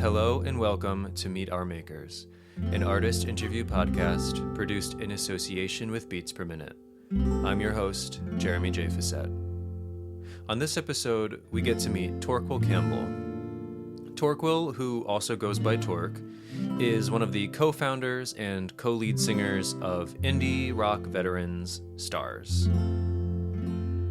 Hello and welcome to Meet Our Makers, an artist interview podcast produced in association with Beats Per Minute. I'm your host, Jeremy J. Facette. On this episode, we get to meet Torquil Campbell. Torquil, who also goes by Torq, is one of the co-founders and co-lead singers of indie rock veterans Stars.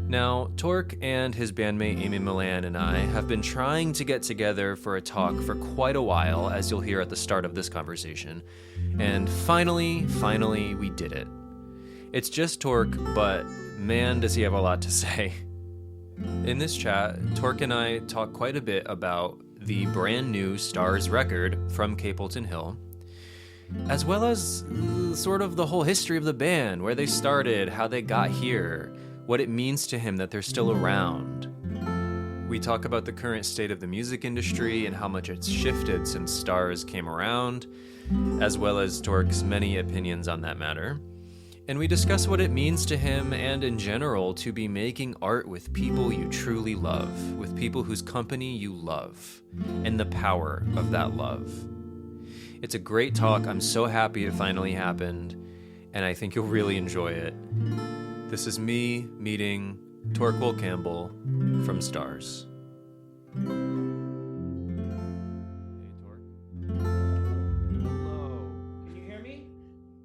Now, Torq and his bandmate Amy Millan and I have been trying to get together for a talk for quite a while, as you'll hear at the start of this conversation. And finally, we did it. It's just Torq, but man, does he have a lot to say. In this chat, Torq and I talk quite a bit about the brand new Stars record, From Capelton Hill, as well as sort of the whole history of the band, where they started, how they got here, what it means to him that they're still around. We talk about the current state of the music industry and how much it's shifted since Stars came around, as well as Torq's many opinions on that matter. And we discuss what it means to him and in general to be making art with people you truly love, with people whose company you love, and the power of that love. It's a great talk. I'm so happy it finally happened, and I think you'll really enjoy it. This is me meeting Torquil Campbell from Stars. Hey, Torq. Hello. Can you hear me?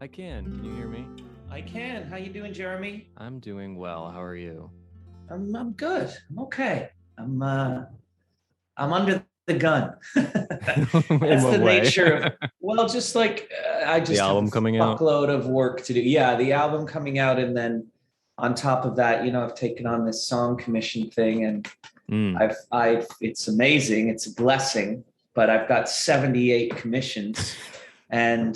I can. Can you hear me? I can. How you doing, Jeremy? I'm doing well. How are you? I'm good. I'm okay. I'm under the gun. That's the nature of. Well, just like I just the album have a coming out. Fuckload of work to do. Yeah, the album coming out, and then on top of that, I've taken on this song commission thing, and it's amazing. It's a blessing, but I've got 78 commissions, and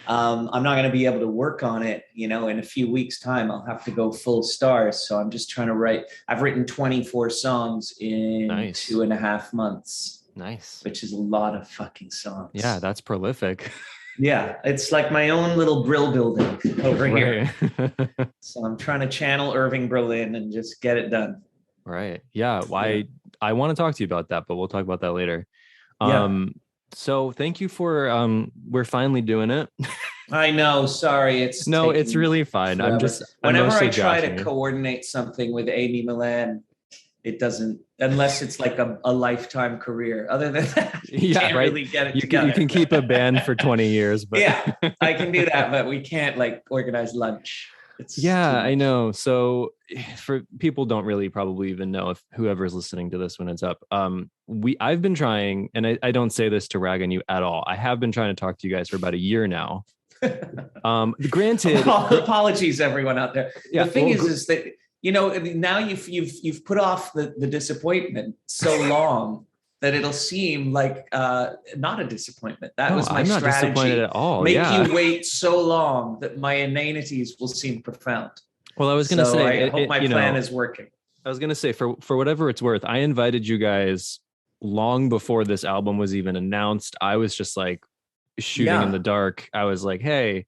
I'm not going to be able to work on it, in a few weeks' time. I'll have to go full Stars. So I'm just trying to write. I've written 24 songs in 2.5 months. Nice. Which is a lot of fucking songs. Yeah, that's prolific. Yeah, it's like my own little Brill building over here. So I'm trying to channel Irving Berlin and just get it done. Right. Yeah. I want to talk to you about that, but we'll talk about that later. So thank you for we're finally doing it. I know. Sorry. It's really fine. Forever. Whenever I try to coordinate something with Amy Millan, it doesn't, unless it's like a lifetime career. Other than that, you can't really get it together. You can keep a band for 20 years, but yeah, I can do that, but we can't organize lunch. I know. So for people don't really probably even know, if whoever's listening to this when it's up, I've been trying, and I don't say this to rag on you at all. I have been trying to talk to you guys for about a year now. Granted, apologies everyone out there. Yeah, the thing is that now you've put off the disappointment so long that it'll seem like not a disappointment. That was my strategy. I'm not disappointed at all. Make you wait so long that my inanities will seem profound. Well, I was going to say, I hope my plan is working. I was going to say, for whatever it's worth, I invited you guys long before this album was even announced. I was just like shooting in the dark. I was like, hey,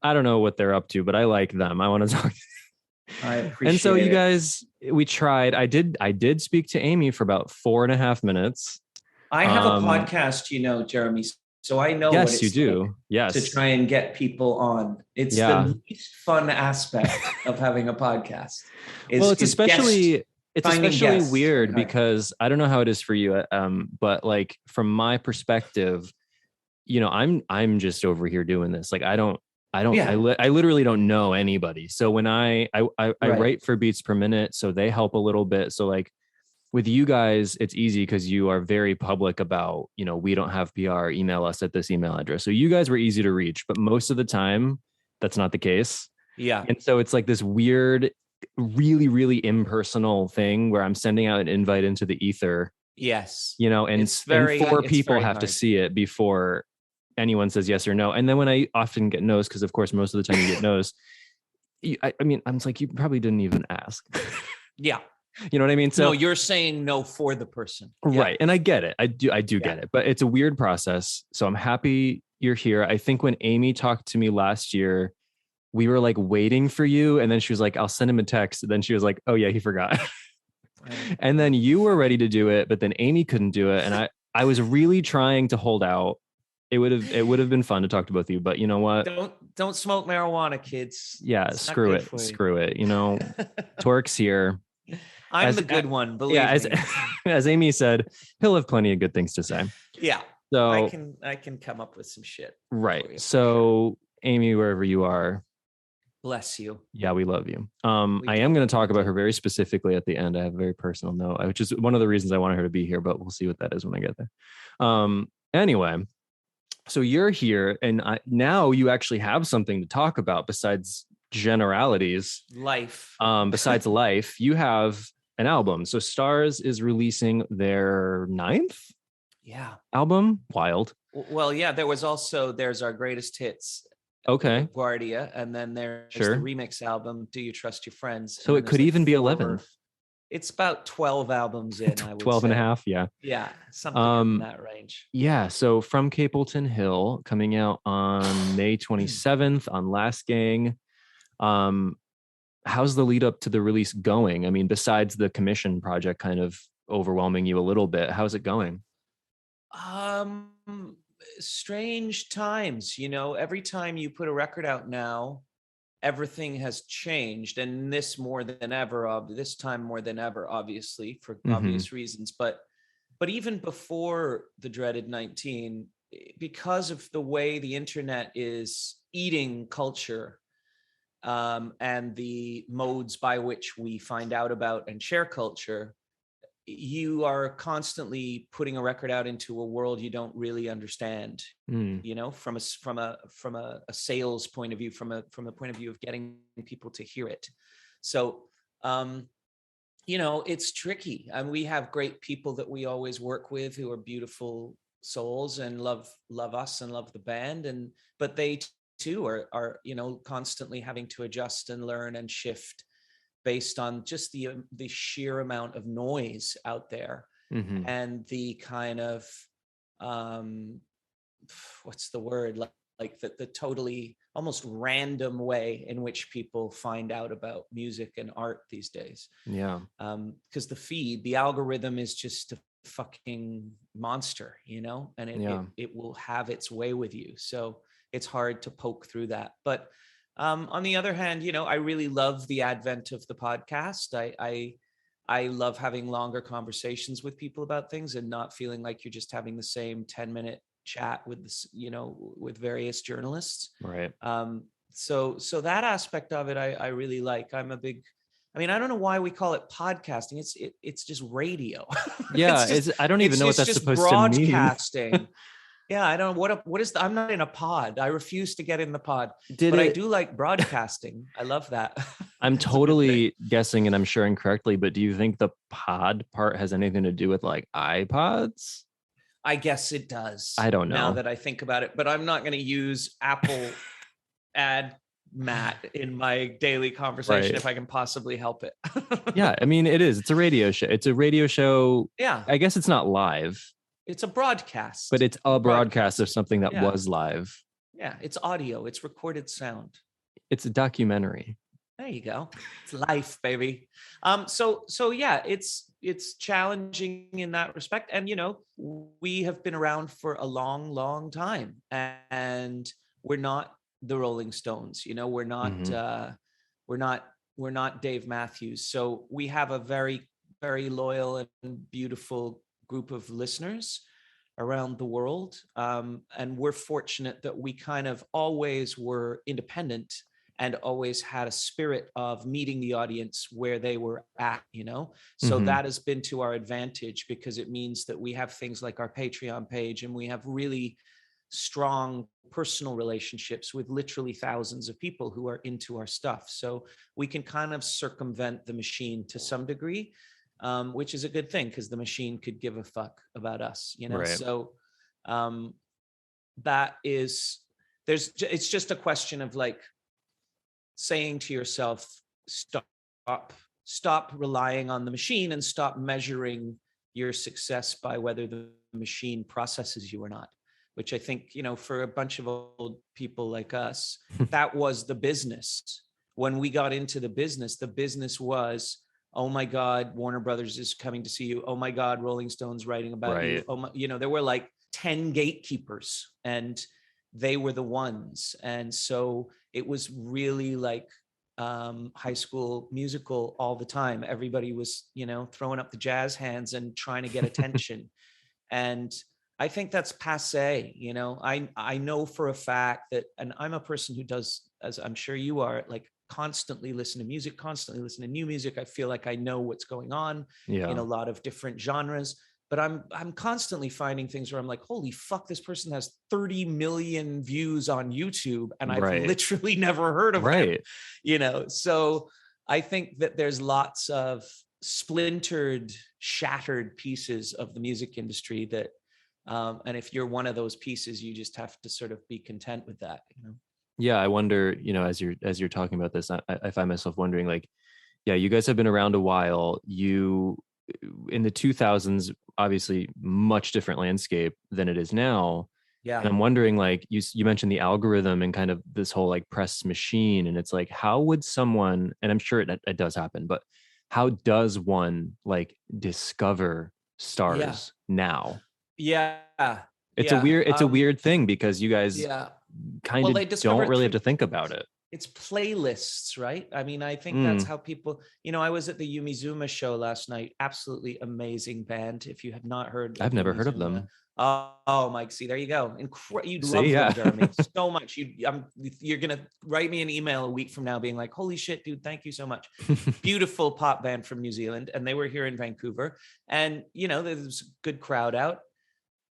I don't know what they're up to, but I like them. I want to talk. I appreciate it. And so you guys, we tried. I did speak to Amy for about 4.5 minutes. I have a podcast, Jeremy. So I know what it's you do. Like to try and get people on. It's the least fun aspect of having a podcast. It's especially weird because I don't know how it is for you, but like from my perspective, I'm just over here doing this. Like I literally don't know anybody. So when I write for Beats Per Minute, so they help a little bit. So like with you guys, it's easy because you are very public about, we don't have PR, email us at this email address. So you guys were easy to reach, but most of the time that's not the case. Yeah. And so it's like this weird, really, really impersonal thing where I'm sending out an invite into the ether. Yes. And 4 people have to see it before anyone says yes or no. And then when I often get no's, because of course most of the time you get no's, I'm like, you probably didn't even ask. Yeah. You know what I mean? So no, you're saying no for the person. Right. And I get it. I do get it, but it's a weird process. So I'm happy you're here. I think when Amy talked to me last year, we were like waiting for you. And then she was like, I'll send him a text. And then she was like, oh yeah, he forgot. And then you were ready to do it, but then Amy couldn't do it. And I was really trying to hold out. It would have been fun to talk to both of you, but you know what? Don't smoke marijuana, kids. Yeah, It's not screw good it. for you. Screw it. You know, Torque's here. I'm the good one, believe me. As Amy said, he'll have plenty of good things to say. Yeah. So I can come up with some shit. Right. So Amy, wherever you are, bless you. Yeah, we love you. I am going to talk about her very specifically at the end. I have a very personal note, which is one of the reasons I wanted her to be here, but we'll see what that is when I get there. Anyway, so you're here, and now you actually have something to talk about besides generalities. Life. Besides life, you have an album. So Stars is releasing their 9th album. Wild. Well, yeah, there's our greatest hits. Okay. Guardia, and then there's the remix album, Do You Trust Your Friends? So it could even be 11th. It's about 12 albums in, I would 12 say. and a half, yeah. Yeah, something in that range. Yeah, so From Capelton Hill, coming out on May 27th on Last Gang. How's the lead up to the release going? I mean, besides the commission project kind of overwhelming you a little bit, how's it going? Strange times, every time you put a record out now, everything has changed, and this time more than ever, obviously, for obvious reasons. But even before the dreaded 19, because of the way the internet is eating culture, and the modes by which we find out about and share culture, you are constantly putting a record out into a world you don't really understand, from a sales point of view, from the point of view of getting people to hear it. So, it's tricky. And we have great people that we always work with who are beautiful souls and love us and love the band. But they too are constantly having to adjust and learn and shift based on just the sheer amount of noise out there, and the kind of what's the word, like the totally almost random way in which people find out about music and art these days. Yeah. Because the algorithm is just a fucking monster, and it will have its way with you. So it's hard to poke through that. But on the other hand, I really love the advent of the podcast. I love having longer conversations with people about things and not feeling like you're just having the same 10-minute chat with this, with various journalists. Right. So that aspect of it, I really like. I don't know why we call it podcasting. It's just radio. Yeah. I don't even know what that's supposed to mean. Broadcasting. Yeah, I don't know what is I'm not in a pod. I refuse to get in the pod. I do like broadcasting. I love that. I'm totally guessing, and I'm sure incorrectly, but do you think the pod part has anything to do with like iPods? I guess it does. I don't know. Now that I think about it, but I'm not going to use Apple ad mat in my daily conversation if I can possibly help it. Yeah, I mean, it is. It's a radio show. It's a radio show. Yeah. I guess it's not live. It's a broadcast. But it's a broadcast of something that was live. Yeah, it's audio. It's recorded sound. It's a documentary. There you go. It's life, baby. So yeah, it's challenging in that respect. And, we have been around for a long, long time. And we're not the Rolling Stones. We're not, we're not Dave Matthews. So we have a very, very loyal and beautiful group of listeners around the world, and we're fortunate that we kind of always were independent and always had a spirit of meeting the audience where they were at, so that has been to our advantage, because it means that we have things like our Patreon page, and we have really strong personal relationships with literally thousands of people who are into our stuff. So we can kind of circumvent the machine to some degree, which is a good thing, because the machine could give a fuck about us, Right. So it's just a question of like saying to yourself, stop relying on the machine and stop measuring your success by whether the machine processes you or not, which I think, for a bunch of old people like us, that was the business. When we got into the business was oh my God, Warner Brothers is coming to see you. Oh my God, Rolling Stone's writing about you. Right. Oh my, there were like 10 gatekeepers, and they were the ones. And so it was really like High School Musical all the time. Everybody was, throwing up the jazz hands and trying to get attention. And I think that's passé. I know for a fact that, and I'm a person who does, as I'm sure you are, like constantly listen to music, constantly listen to new music. I feel like I know what's going on in a lot of different genres, but I'm constantly finding things where I'm like, holy fuck, this person has 30 million views on YouTube and I've literally never heard of them. So I think that there's lots of splintered, shattered pieces of the music industry that and if you're one of those pieces, you just have to sort of be content with that. Yeah, I wonder, as you're talking about this, I find myself wondering, like, yeah, you guys have been around a while. You, in the 2000s, obviously much different landscape than it is now. Yeah. And I'm wondering, like, you mentioned the algorithm and kind of this whole like press machine, and it's like, how would someone, and I'm sure it does happen, but how does one like discover stars now? Yeah. It's a weird thing, because you guys kind of don't really have to think about it. It's playlists, right? I mean, I think that's how people, I was at the Yumizuma show last night. Absolutely amazing band. If you have not heard, I've never heard of them. Oh, Mike, see, there you go. You'd love them, Jeremy, so much. You're going to write me an email a week from now being like, holy shit, dude, thank you so much. Beautiful pop band from New Zealand. And they were here in Vancouver. And, there's a good crowd out.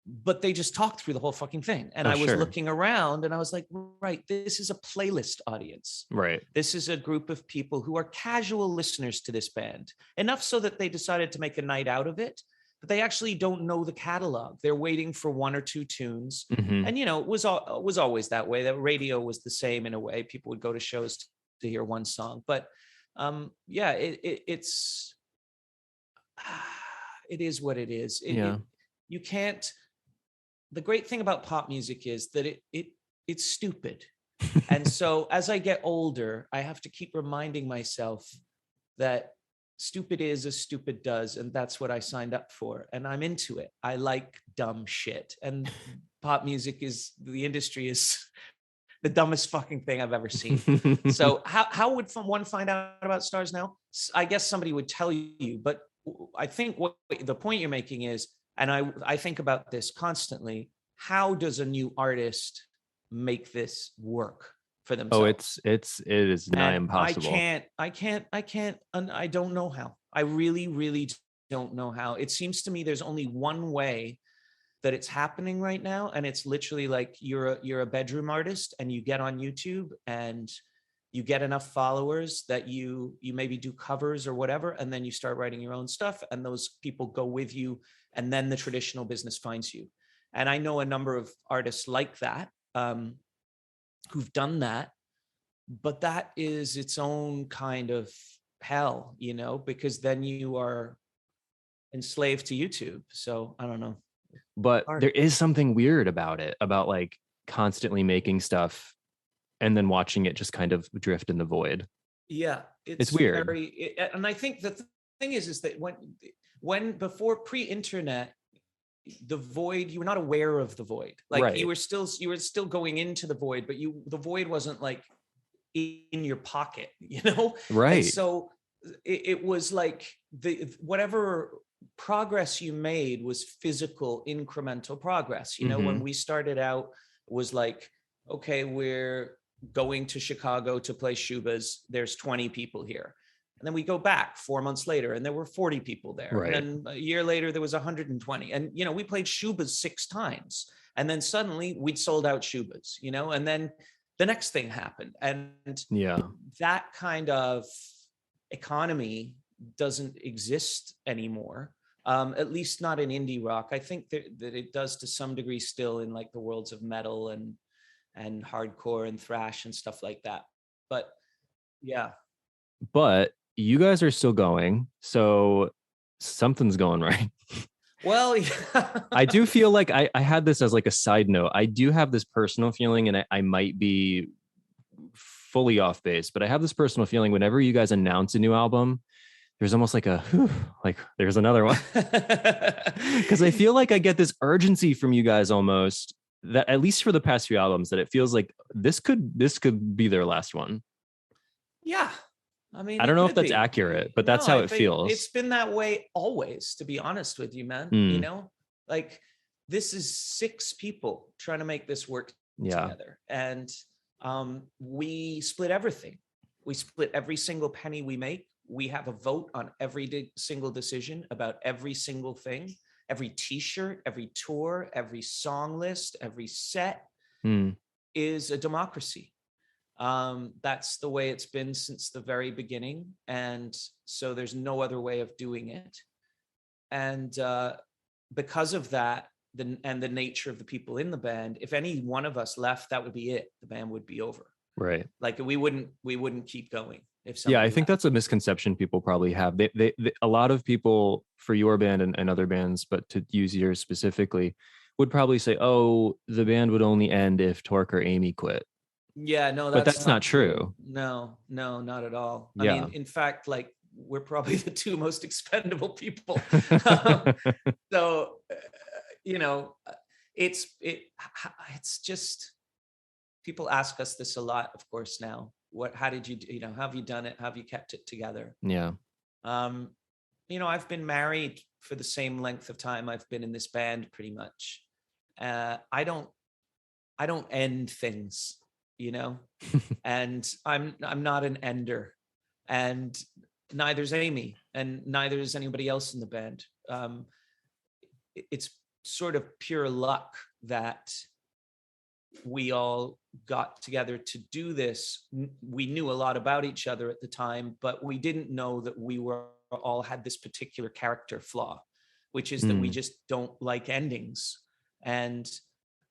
But they just talked through the whole fucking thing. And I was looking around and I was like, right, this is a playlist audience. Right. This is a group of people who are casual listeners to this band, enough so that they decided to make a night out of it, but they actually don't know the catalog. They're waiting for one or two tunes. Mm-hmm. And, it was always that way. That radio was the same in a way. People would go to shows to hear one song. But it's it is what it is. You can't. The great thing about pop music is that it's stupid. And so as I get older, I have to keep reminding myself that stupid is as stupid does. And that's what I signed up for. And I'm into it. I like dumb shit. And pop music the industry is the dumbest fucking thing I've ever seen. So how would one find out about stars now? I guess somebody would tell you, but I think what the point you're making is, and I think about this constantly, how does a new artist make this work for themselves? Oh, it is nigh impossible. I can't, and I don't know how. I really, really don't know how. It seems to me there's only one way that it's happening right now. And it's literally like you're a bedroom artist and you get on YouTube and you get enough followers that you maybe do covers or whatever, and then you start writing your own stuff, and those people go with you, and then the traditional business finds you. And I know a number of artists like that who've done that, but that is its own kind of hell, because then you are enslaved to YouTube. So I don't know. But there is something weird about it, about like constantly making stuff and then watching it just kind of drift in the void. Yeah, it's weird. And I think the thing is that when before pre-internet, the void, you were not aware of the void. Like you were still going into the void, but the void wasn't like in your pocket, Right. And so it was like whatever progress you made was physical, incremental progress. When we started out, it was like, okay, we're going to Chicago to play Shuba's. There's 20 people here. And then we go back 4 months later and there were 40 people there. Right. And then a year later, there was 120. And, we played Shuba's 6 times. And then suddenly we'd sold out Shuba's, and then the next thing happened. And that kind of economy doesn't exist anymore. At least not in indie rock. I think that it does to some degree still in like the worlds of metal and hardcore and thrash and stuff like that. But yeah. But you guys are still going, so something's going right. Well, I do feel like I had this as like a side note. I do have this personal feeling, and I might be fully off base, but I have this personal feeling whenever you guys announce a new album, there's almost like a, whew, like there's another one. Because I feel like I get this urgency from you guys almost, that at least for the past few albums, that it feels like this could be their last one. Yeah. I mean, I don't know if that's accurate, but that's how it feels. It's been that way always, to be honest with you, man. You know, like this is 6 people trying to make this work together. And we split everything. We split every single penny we make. We have a vote on every single decision about every single thing, every t-shirt, every tour, every song list, every set is a democracy. That's the way it's been since the very beginning. And so there's no other way of doing it. And because of that, and the nature of the people in the band, if any one of us left, that would be it. The band would be over. Right. Like we wouldn't keep going. I think that's a misconception people probably have. They a lot of people for your band and other bands, but to use yours specifically, would probably say, oh, the band would only end if Torq or Amy quit. Yeah, no, but that's not true. No, not at all. I mean, in fact, like we're probably the 2 most expendable people. So, you know, it's just, people ask us this a lot, of course, now. How did you, how have you done it? How have you kept it together? Yeah. You know, I've been married for the same length of time I've been in this band, pretty much. I don't end things, you know, and I'm not an ender, and neither's Amy, and neither is anybody else in the band. It's sort of pure luck that we all got together to do this. We knew a lot about each other at the time, but we didn't know that we were all had this particular character flaw, which is that we just don't like endings, and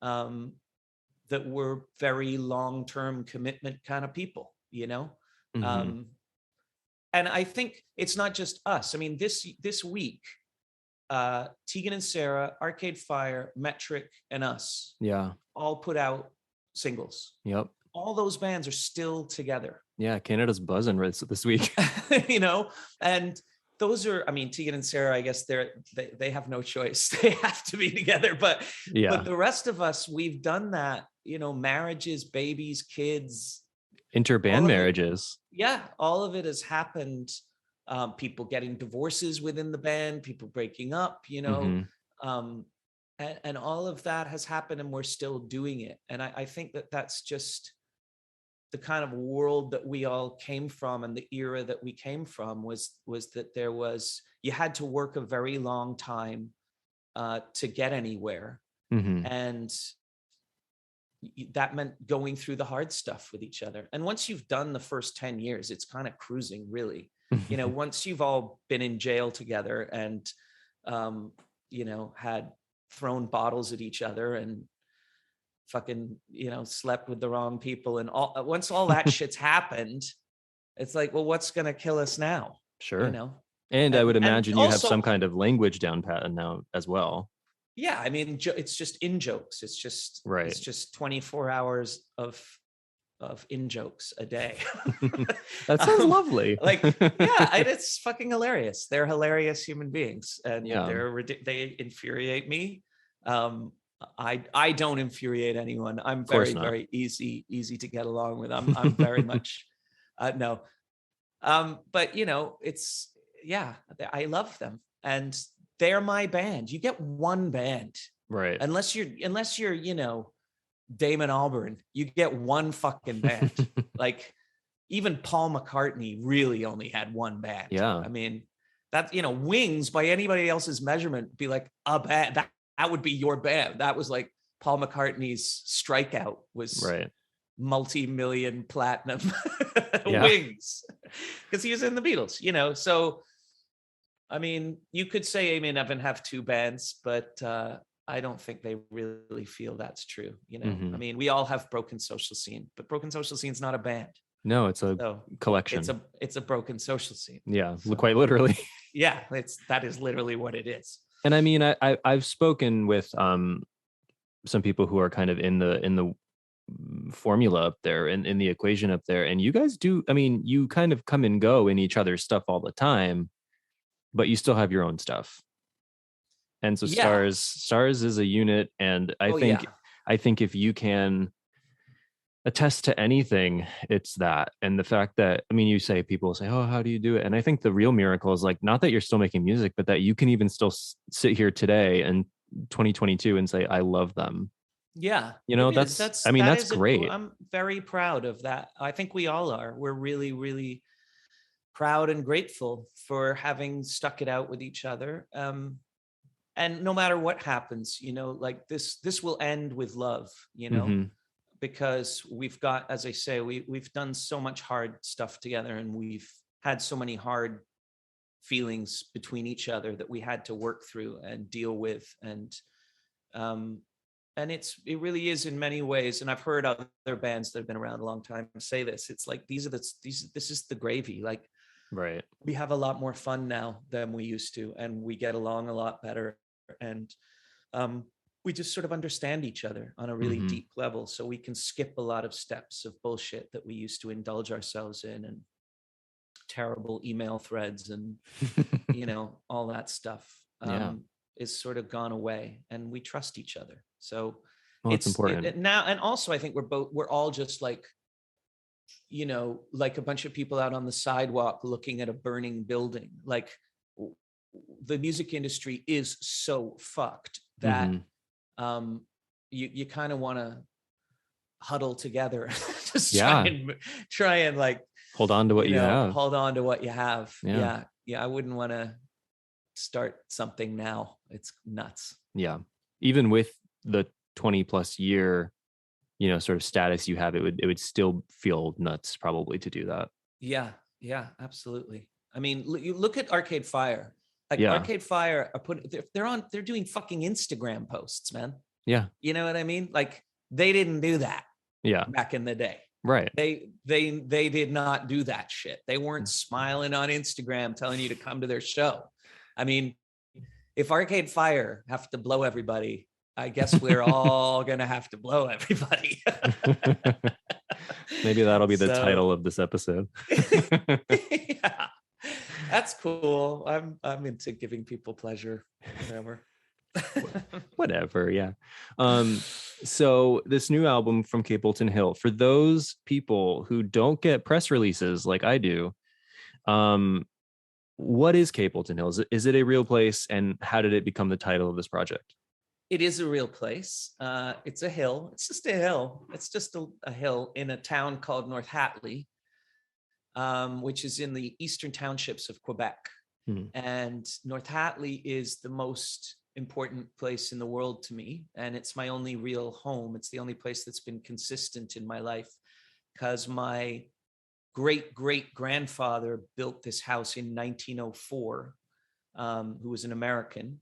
that we're very long-term commitment kind of people, you know? And I think it's not just us. I mean, this week, Tegan and Sarah, Arcade Fire, Metric, and us all put out singles. Yep. All those bands are still together. Yeah, Canada's buzzing this week. You know, and those are, I mean, Tegan and Sarah, I guess they have no choice. They have to be together. But the rest of us, we've done that, you know, marriages, babies, kids. Interband marriages. All of it has happened. People getting divorces within the band, people breaking up, you know, and all of that has happened, and we're still doing it. And I think that that's just the kind of world that we all came from, and the era that we came from was that you had to work a very long time to get anywhere. And that meant going through the hard stuff with each other. And once you've done the first 10 years, it's kind of cruising, really. You know, once you've all been in jail together and, you know, had thrown bottles at each other and fucking, you know, slept with the wrong people, and once all that shit's happened, it's like, well, what's going to kill us now? Sure. You know? And I would imagine you have some kind of language down pat now as well. Yeah. I mean, it's just in jokes. It's just, It's just 24 hours of in jokes a day. That sounds lovely. Like, yeah, it's fucking hilarious. They're hilarious human beings, and they infuriate me. I don't infuriate anyone. I'm very, very easy to get along with. I'm very much no. But you know, I love them, and they're my band. You get one band, right? Unless you're, you know, Damon Albarn, you get one fucking band. Like even Paul McCartney really only had one band. Yeah. I mean, that, you know, Wings by anybody else's measurement be like a band. That would be your band. That was like Paul McCartney's strikeout was multi-million platinum. Wings, because he was in the Beatles, you know. So I mean, you could say Amy and Evan have 2 bands, but I don't think they really feel that's true. You know, I mean, we all have Broken Social Scene, but Broken Social Scene is not a band. No, it's a collection. It's a broken social scene. Yeah, so, quite literally. Yeah, that is literally what it is. And I mean, I've spoken with some people who are kind of in the formula up there, in the equation up there, and you guys do. I mean, you kind of come and go in each other's stuff all the time. but you still have your own stuff. And so Yeah. stars is a unit. And I think, Yeah. if you can attest to anything, it's that. And the fact that, I mean, you say, people say, oh, how do you do it? And I think the real miracle is like, not that you're still making music, but that you can even still sit here today and 2022 and say, I love them. Yeah, You know, it is. I mean, That that's is great. I'm very proud of that. I think we all are. We're really, really proud and grateful for having stuck it out with each other. And no matter what happens, like this will end with love, Mm-hmm. because we've got, as I say, we've done so much hard stuff together, and we've had so many hard feelings between each other that we had to work through and deal with. Um, and it really is in many ways. And I've heard other bands that have been around a long time say this. It's like this is the gravy. Like, Right. we have a lot more fun now than we used to, and we get along a lot better. And we just sort of understand each other on a really Mm-hmm. deep level, so we can skip a lot of steps of bullshit that we used to indulge ourselves in, and terrible email threads and all that stuff. Yeah. Is sort of gone away, and we trust each other. So Well, it's important. now. And also I think we're all just like, like a bunch of people out on the sidewalk looking at a burning building. Like, the music industry is so fucked that Mm-hmm. you kind of want to huddle together, just Yeah. try and like Hold on to what you have. hold on to what you have. Yeah. Yeah, I wouldn't want to start something now. It's nuts. Yeah. Even with the 20 plus year, sort of status you have, it would still feel nuts probably to do that. Yeah, absolutely. I mean, you look at Arcade Fire. Like, Yeah. Arcade Fire they're doing fucking Instagram posts, man. Yeah. You know what I mean? Like, they didn't do that Yeah. back in the day. Right. They did not do that shit. They weren't smiling on Instagram telling you to come to their show. I mean, if Arcade Fire have to blow everybody, I guess we're all gonna have to blow everybody. Maybe that'll be the title of this episode. Yeah, that's cool. I'm into giving people pleasure, whatever. Whatever, yeah. So this new album from Capelton Hill, for those people who don't get press releases like I do, what is Capelton Hill? Is it a real place, and how did it become the title of this project? It is a real place. It's a hill. It's just a hill. It's just a hill in a town called North Hatley, which is in the eastern townships of Quebec. And North Hatley is the most important place in the world to me, and it's my only real home. It's the only place that's been consistent in my life, because my great grandfather built this house in 1904, who was an American,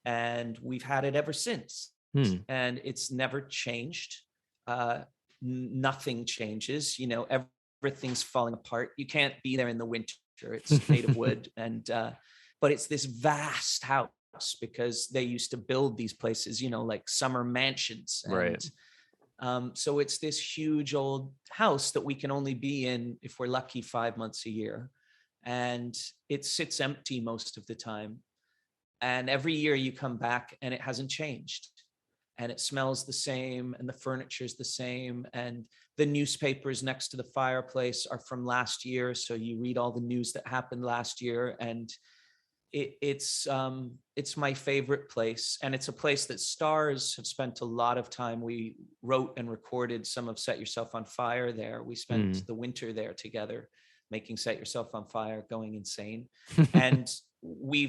and we've had it ever since. And it's never changed. Nothing changes. Everything's falling apart. You can't be there in the winter. It's made of wood, and but it's this vast house, because they used to build these places, like summer mansions. And right. So it's this huge old house that we can only be in, if we're lucky, 5 months a year. And it sits empty most of the time. And every year you come back and it hasn't changed. And it smells the same, and the furniture's the same. And the newspapers next to the fireplace are from last year. So you read all the news that happened last year. And it's my favorite place. And it's a place that stars have spent a lot of time. We wrote and recorded some of Set Yourself on Fire there. We spent the winter there together, making Set Yourself on Fire, going insane. And we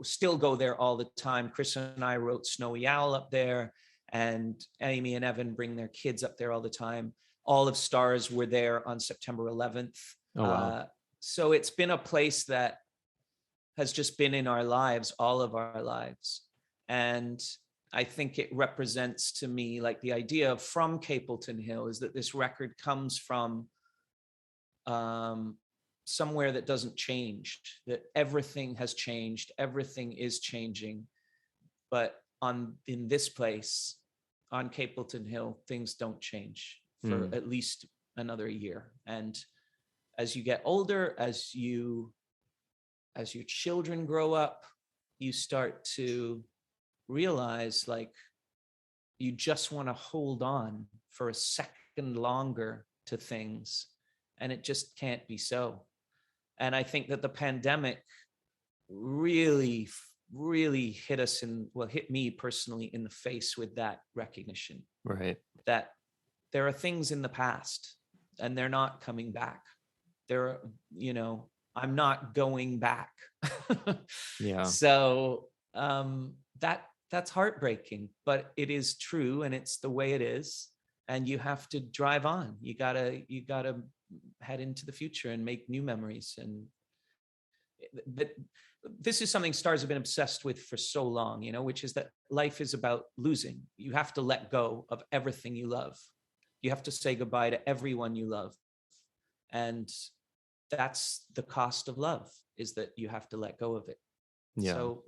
still go there all the time. Chris and I wrote Snowy Owl up there, and Amy and Evan bring their kids up there all the time. All of Stars were there on September 11th. Oh, wow. So it's been a place that has just been in our lives, all of our lives. And I think it represents to me, like, the idea of From Capelton Hill is that this record comes from somewhere that doesn't change, that everything has changed, everything is changing. But in this place, on Capelton Hill, things don't change for at least another year. And as you get older, as you as your children grow up, you start to realize like you just want to hold on for a second longer to things, and it just can't be so. And I think that the pandemic really hit me personally in the face with that recognition. Right. That there are things in the past and they're not coming back. I'm not going back. Yeah. So that's heartbreaking, but it is true, and it's the way it is. And you have to drive on. You gotta head into the future and make new memories. And this is something stars have been obsessed with for so long, which is that life is about losing. You have to let go of everything you love. You have to say goodbye to everyone you love. And that's the cost of love, is that you have to let go of it. Yeah. So,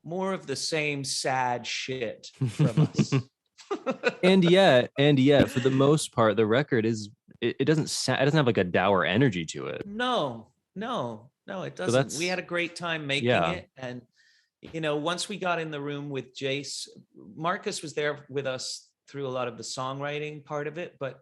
more of the same sad shit from us. and yet, for the most part, the record it doesn't have like a dour energy to it. No, it doesn't. So we had a great time making it. And, once we got in the room with Jace, Marcus was there with us through a lot of the songwriting part of it, but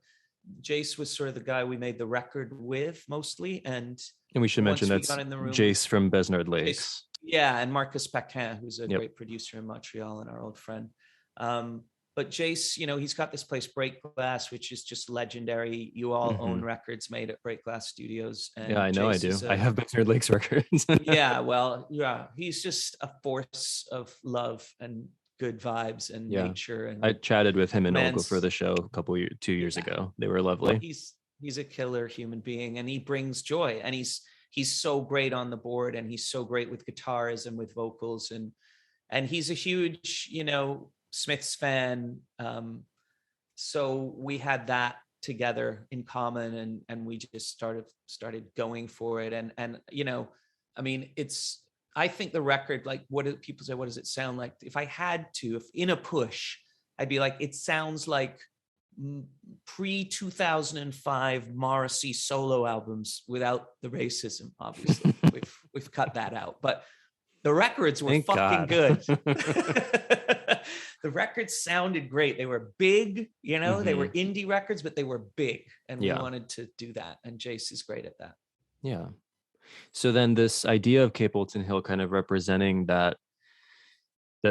Jace was sort of the guy we made the record with mostly. And we should mention that's Jace from Besnard Lakes. Yeah, and Marcus Paquin, who's a great producer in Montreal and our old friend. But Jace, he's got this place, Break Glass, which is just legendary. You all own records made at Break Glass Studios. And yeah, I know Jace I do. I have Besnard Lakes records. He's just a force of love and good vibes and nature. And I chatted with him and Olga for the show 2 years ago. They were lovely. Well, he's a killer human being, and he brings joy, and he's so great on the board, and he's so great with guitars and with vocals, and he's a huge, Smiths fan. So we had that together in common, and we just started going for it. And I think the record, like, what do people say, what does it sound like? If I had to, if in a push, I'd be like, it sounds like pre-2005 Morrissey solo albums without the racism, obviously. we've cut that out, but the records were good. The records sounded great. They were big, they were indie records, but they were big, and we wanted to do that, and Jace is great at that. Yeah. So then this idea of Capelton Hill kind of representing that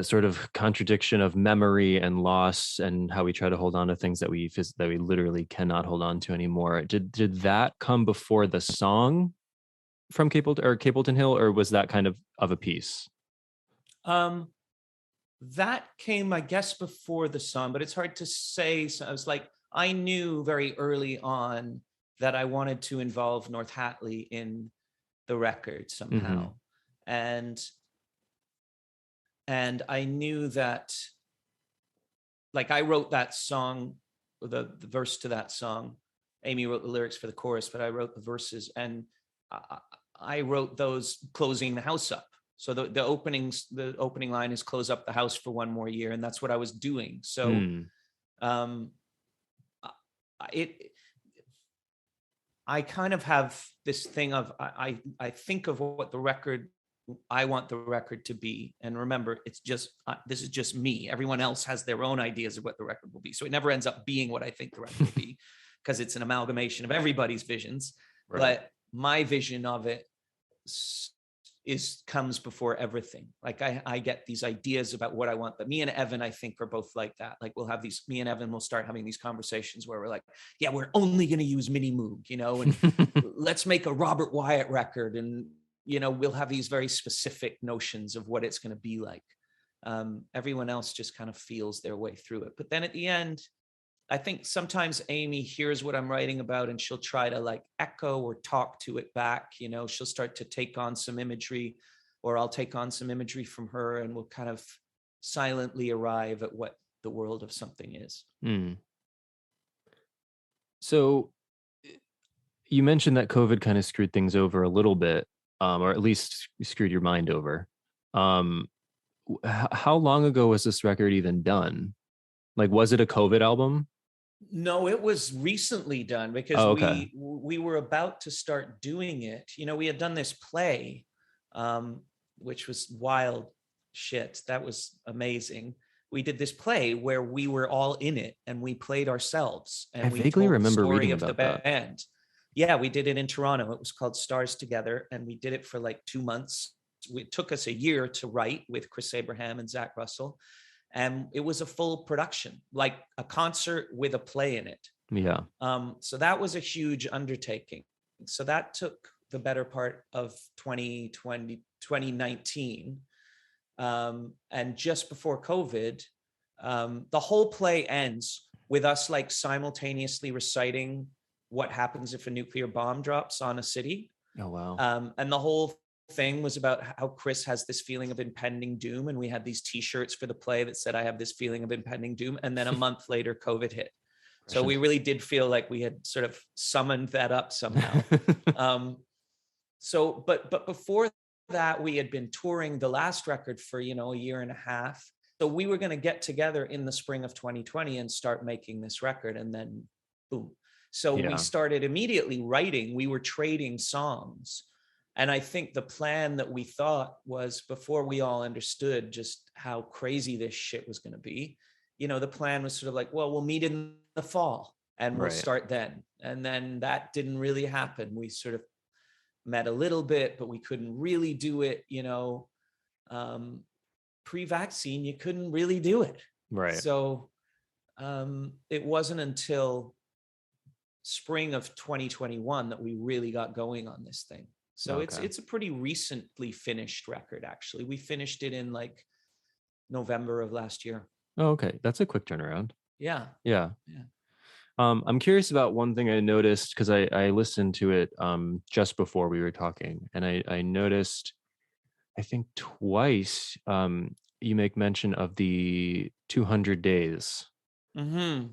sort of contradiction of memory and loss, and how we try to hold on to things that we literally cannot hold on to anymore. Did that come before the song From Capelton Hill, or was that kind of a piece? That came, I guess, before the song, but it's hard to say. So I was like, I knew very early on that I wanted to involve North Hatley in the record somehow. And I knew that, like, I wrote that song, the verse to that song. Amy wrote the lyrics for the chorus, but I wrote the verses, and I wrote those closing the house up. So the opening line is close up the house for one more year. And that's what I was doing. So I kind of have this thing of, I think of what I want the record to be. And remember, it's just, this is just me. Everyone else has their own ideas of what the record will be. So it never ends up being what I think the record will be, because it's an amalgamation of everybody's visions. Right. But my vision of it comes before everything. Like I get these ideas about what I want, but me and Evan, I think, are both like that. Like me and Evan will start having these conversations where we're like, yeah, we're only going to use Mini Moog, and let's make a Robert Wyatt record. And, we'll have these very specific notions of what it's going to be like. Everyone else just kind of feels their way through it. But then at the end, I think sometimes Amy hears what I'm writing about, and she'll try to like echo or talk to it back. She'll start to take on some imagery, or I'll take on some imagery from her, and we'll kind of silently arrive at what the world of something is. So you mentioned that COVID kind of screwed things over a little bit, or at least screwed your mind over. How long ago was this record even done? Like, was it a COVID album? No, it was recently done because we were about to start doing it. You know, we had done this play, which was wild shit. That was amazing. We did this play where we were all in it and we played ourselves and I we vaguely told the remember story reading of the about that. band. Yeah, we did it in Toronto. It was called Stars Together, and we did it for like 2 months. It took us a year to write with Chris Abraham and Zach Russell. And it was a full production, like a concert with a play in it. Yeah. So that was a huge undertaking. So that took the better part of 2020, 2019. And just before COVID, the whole play ends with us like simultaneously reciting what happens if a nuclear bomb drops on a city. Oh, wow. And the whole thing was about how Chris has this feeling of impending doom. And we had these t-shirts for the play that said, I have this feeling of impending doom. And then a month later, COVID hit. So we really did feel like we had sort of summoned that up somehow. But before that, we had been touring the last record for, you know, a year and a half. So we were going to get together in the spring of 2020 and start making this record. And then boom. So we started immediately writing. We were trading songs. And I think the plan that we thought was, before we all understood just how crazy this shit was going to be, you know, the plan was sort of like, well, we'll meet in the fall and we'll start then. And then that didn't really happen. We sort of met a little bit, but we couldn't really do it, you know. Pre-vaccine, you couldn't really do it. Right. So it wasn't until spring of 2021 that we really got going on this thing. So it's a pretty recently finished record, actually. We finished it in like November of last year. Oh, okay. That's a quick turnaround. Yeah. I'm curious about one thing I noticed, because I listened to it just before we were talking, and I noticed, I think twice, you make mention of the 200 days. Mm-hmm.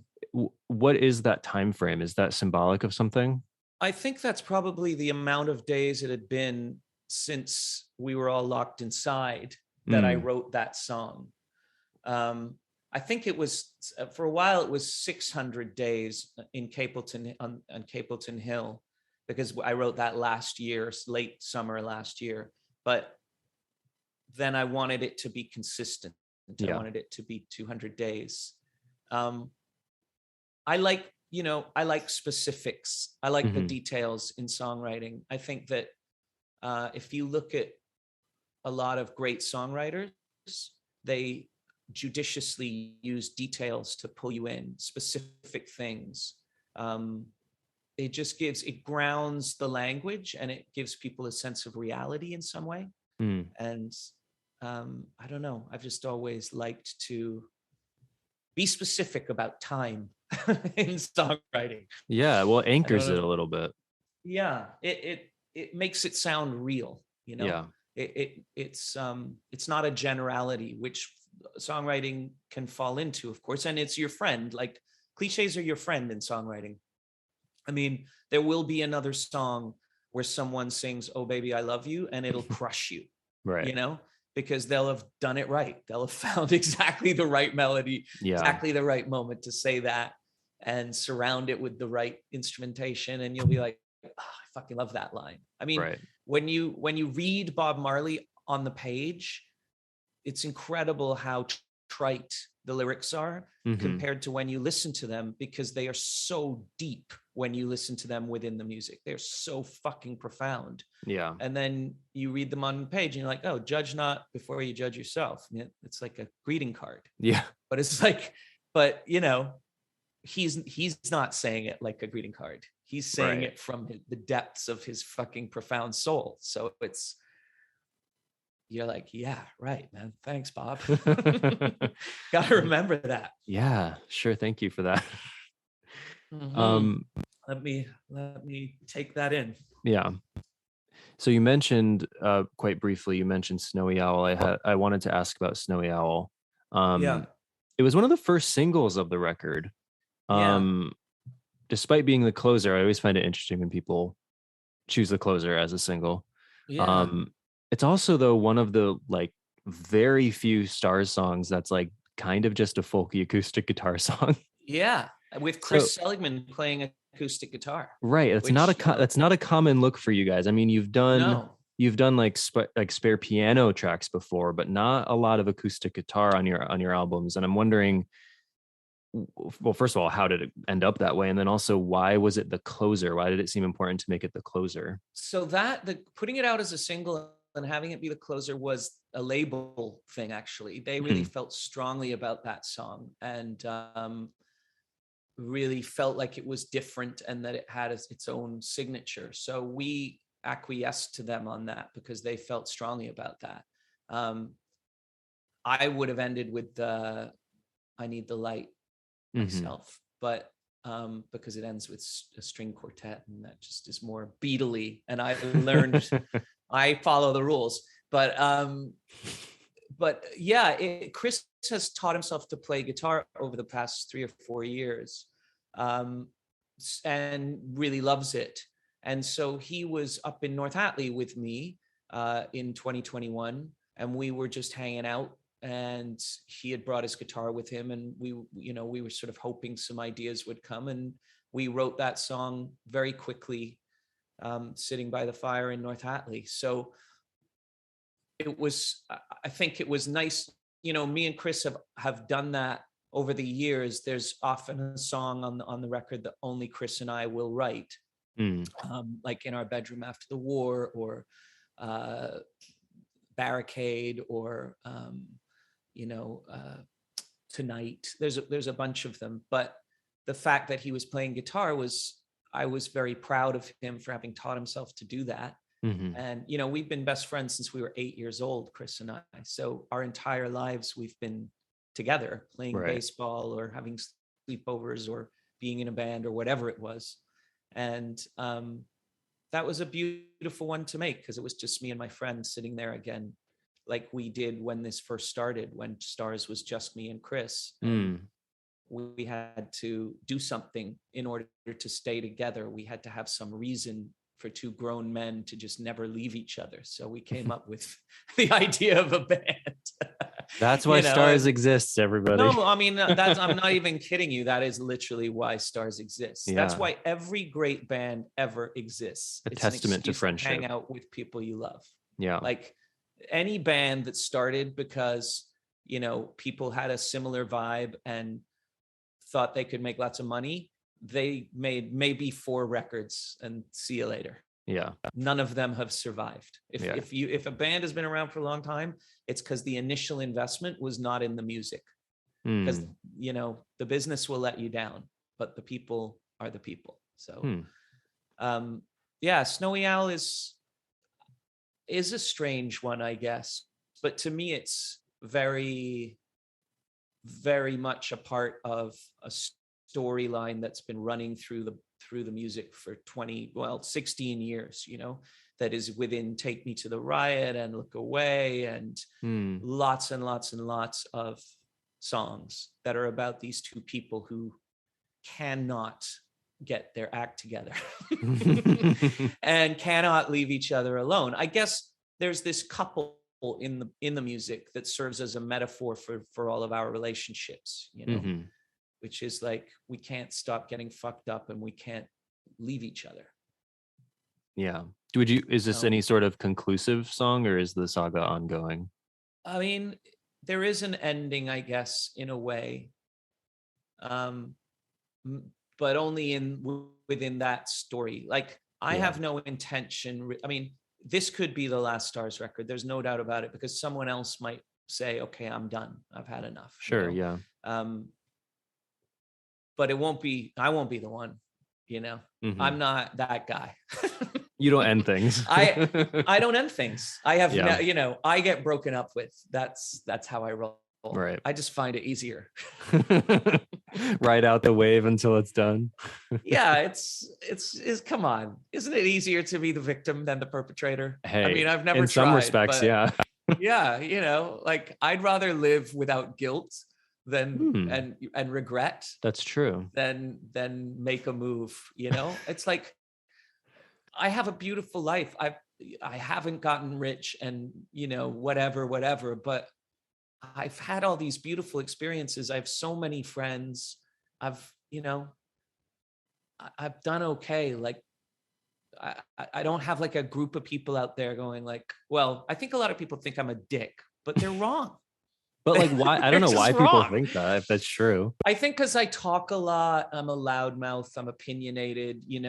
What is that time frame? Is that symbolic of something? I think that's probably the amount of days it had been since we were all locked inside that I wrote that song. I think it was, for a while, it was 600 days in Capelton, on Capelton Hill, because I wrote that last year, late summer last year. But then I wanted it to be consistent. I wanted it to be 200 days. I like specifics. I like the details in songwriting. I think that if you look at a lot of great songwriters, they judiciously use details to pull you in, specific things. It grounds the language, and it gives people a sense of reality in some way. And I don't know, I've just always liked to be specific about time in songwriting. Yeah, well, anchors it a little bit. Yeah, it makes it sound real, you know. Yeah. It's not a generality, which songwriting can fall into, of course, and it's your friend. Like, cliches are your friend in songwriting. I mean, there will be another song where someone sings, "Oh baby, I love you," and it'll crush you. Right. You know, because they'll have done it right. They'll have found exactly the right melody, exactly the right moment to say that, and surround it with the right instrumentation. And you'll be like, oh, I fucking love that line. I mean, when you read Bob Marley on the page, it's incredible how trite the lyrics are compared to when you listen to them, because they are so deep when you listen to them within the music. They're so fucking profound. Yeah. And then you read them on the page and you're like, oh, judge not before you judge yourself. I mean, it's like a greeting card. Yeah. But it's like, but you know, he's not saying it like a greeting card. He's saying it from the depths of his fucking profound soul. So you're like, yeah, right, man. Thanks, Bob. Gotta remember that. Yeah, sure. Thank you for that. Let me take that in. Yeah. So you mentioned quite briefly, you mentioned Snowy Owl. I wanted to ask about Snowy Owl. It was one of the first singles of the record. Despite being the closer, I always find it interesting when people choose the closer as a single. It's also, though, one of the like very few Stars songs that's like kind of just a folky acoustic guitar song. Yeah. with Chris Seligman playing acoustic guitar. Right. That's not a common look for you guys. I mean, you've done like spare piano tracks before, but not a lot of acoustic guitar on your albums. And I'm wondering, well, first of all, how did it end up that way? And then also, why was it the closer? Why did it seem important to make it the closer? So putting it out as a single and having it be the closer was a label thing, actually. They really felt strongly about that song and really felt like it was different and that it had its own signature. So we acquiesced to them on that because they felt strongly about that. I would have ended with I Need the Light myself, but because it ends with a string quartet and that just is more beatly, and I learned I follow the rules, but yeah, Chris has taught himself to play guitar over the past 3 or 4 years, and really loves it. And so he was up in North Hatley with me in 2021, and we were just hanging out. And he had brought his guitar with him, and we were sort of hoping some ideas would come, and we wrote that song very quickly, sitting by the fire in North Hatley. So I think it was nice. Me and Chris have done that over the years. There's often a song on the record that only Chris and I will write, like In Our Bedroom After the War, or Barricade, or Tonight. There's a bunch of them, but the fact that he was playing guitar I was very proud of him for having taught himself to do that. And we've been best friends since we were 8 years old, Chris and I. So our entire lives we've been together playing baseball or having sleepovers or being in a band or whatever it was. And that was a beautiful one to make because it was just me and my friend sitting there again, like we did when this first started, when Stars was just me and Chris. We had to do something in order to stay together. We had to have some reason for two grown men to just never leave each other. So we came up with the idea of a band. That's why Stars exists, everybody. No, I mean, I'm not even kidding you. That is literally why Stars exists. Yeah. That's why every great band ever exists. It's testament to friendship. Hang out with people you love. Yeah. Like any band that started because, people had a similar vibe and thought they could make lots of money, they made maybe 4 records and see you later. Yeah. None of them have survived. If a band has been around for a long time, it's because the initial investment was not in the music. Because the business will let you down, but the people are the people. So Snowy Owl is a strange one, I guess. But to me, it's very, very much a part of a storyline that's been running through the music for 16 years, that is within Take Me to the Riot and Look Away and lots and lots and lots of songs that are about these two people who cannot get their act together and cannot leave each other alone. I guess there's this couple in the music that serves as a metaphor for all of our relationships, which is like, we can't stop getting fucked up and we can't leave each other. Yeah. Is this any sort of conclusive song, or is the saga ongoing? I mean, there is an ending, I guess, in a way. But only within that story. Like, I have no intention. I mean, this could be the last Stars record. There's no doubt about it, because someone else might say, okay, I'm done. I've had enough. Sure. Yeah. But I won't be the one, I'm not that guy. You don't end things. I don't end things. I have, I get broken up with. That's how I roll. Right. I just find it easier. Ride out the wave until it's done. Yeah, it's come on. Isn't it easier to be the victim than the perpetrator? Hey, I mean, I've never in some respects, yeah. Yeah, like I'd rather live without guilt than and regret. That's true. Than make a move, It's like, I have a beautiful life. I haven't gotten rich and whatever, but I've had all these beautiful experiences. I have so many friends. I've I've done okay. Like, I don't have like a group of people out there going like, well, I think a lot of people think I'm a dick, but they're wrong. But like, why? I don't know why people think that, if that's true. I think because I talk a lot, I'm a loudmouth, I'm opinionated, you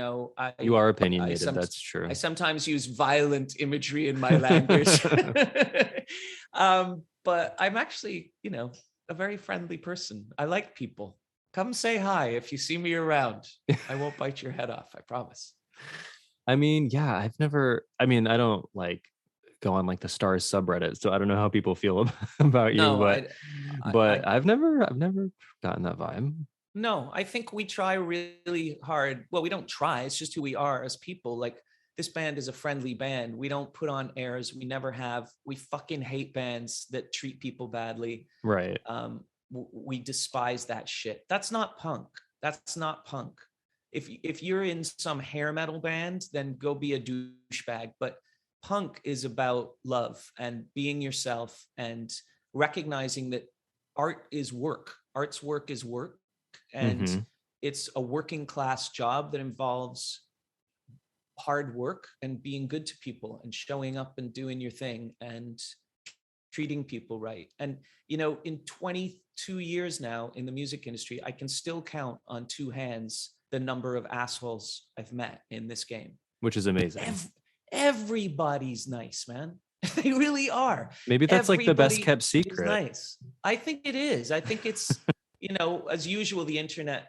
are opinionated. That's true. I sometimes use violent imagery in my language. But I'm actually, a very friendly person. I like people. Come say hi if you see me around. I won't bite your head off, I promise. I mean, yeah, I don't like go on like the Stars subreddit, so I don't know how people feel about you, but I've never gotten that vibe. No, I think we try really hard. Well, we don't try, it's just who we are as people. Like, this band is a friendly band. We don't put on airs. We never have. We fucking hate bands that treat people badly. Right. We despise that shit. That's not punk. That's not punk. If you're in some hair metal band, then go be a douchebag. But punk is about love and being yourself and recognizing that art is work. Art's work is work. And it's a working class job that involves hard work and being good to people and showing up and doing your thing and treating people right. And, in 22 years now in the music industry, I can still count on two hands the number of assholes I've met in this game. Which is amazing. Everybody's nice, man. They really are. Maybe that's like the best kept secret. Nice. I think it is. I think it's, as usual, the internet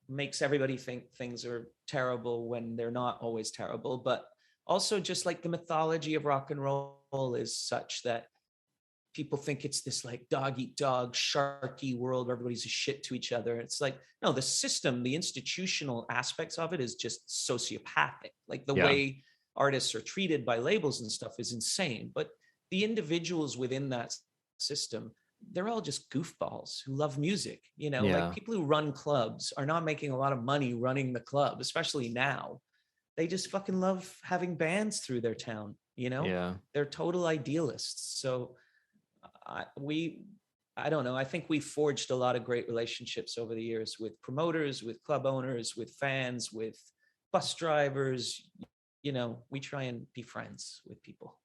makes everybody think things are terrible when they're not always terrible. But also, just like the mythology of rock and roll is such that people think it's this like dog eat dog, sharky world where everybody's a shit to each other. It's like, no, the system, the institutional aspects of it is just sociopathic. Like the way artists are treated by labels and stuff is insane. But the individuals within that system, they're all just goofballs who love music. Like people who run clubs are not making a lot of money running the club, especially now. They just fucking love having bands through their town, They're total idealists. So I don't know. I think we forged a lot of great relationships over the years with promoters, with club owners, with fans, with bus drivers. We try and be friends with people.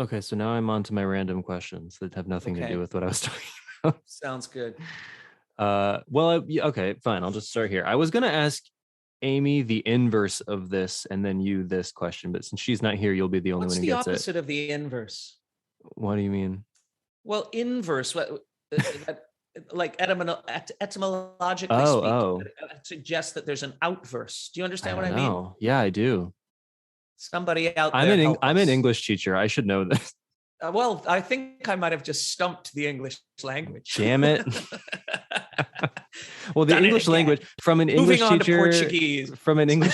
Okay, so now I'm on to my random questions that have nothing to do with what I was talking about. Sounds good. Okay, fine. I'll just start here. I was going to ask Amy the inverse of this and then you this question, but since she's not here, you'll be the only one who gets it. What's the opposite of the inverse? What do you mean? Well, inverse, like etymologically speaking, it suggests that there's an outverse. Do you understand what I mean? Yeah, I do. Somebody out there. I'm an English teacher. I should know this. Well, I think I might have just stumped the English language. Damn it. Well, the English language from an English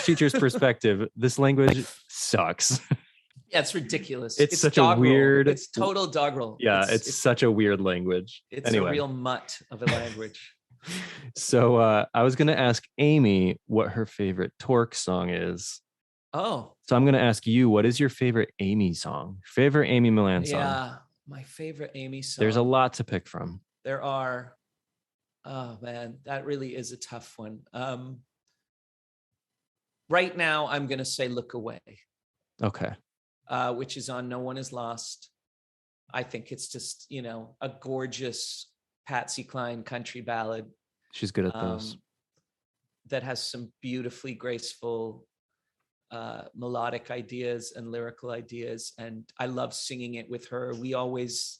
teacher's perspective, this language sucks. Yeah, it's ridiculous. It's such a weird. It's total doggerel. Yeah, it's such a weird language. It's a real mutt of a language. So I was going to ask Amy what her favorite Torq song is. Oh. So I'm going to ask you, what is your favorite Amy song? Favorite Amy Millan song? Yeah, my favorite Amy song. There's a lot to pick from. There are. Oh, man, that really is a tough one. Right now, I'm going to say Look Away. Okay. Which is on No One Is Lost. I think it's just, a gorgeous Patsy Cline country ballad. She's good at those. That has some beautifully graceful melodic ideas and lyrical ideas. And I love singing it with her. We always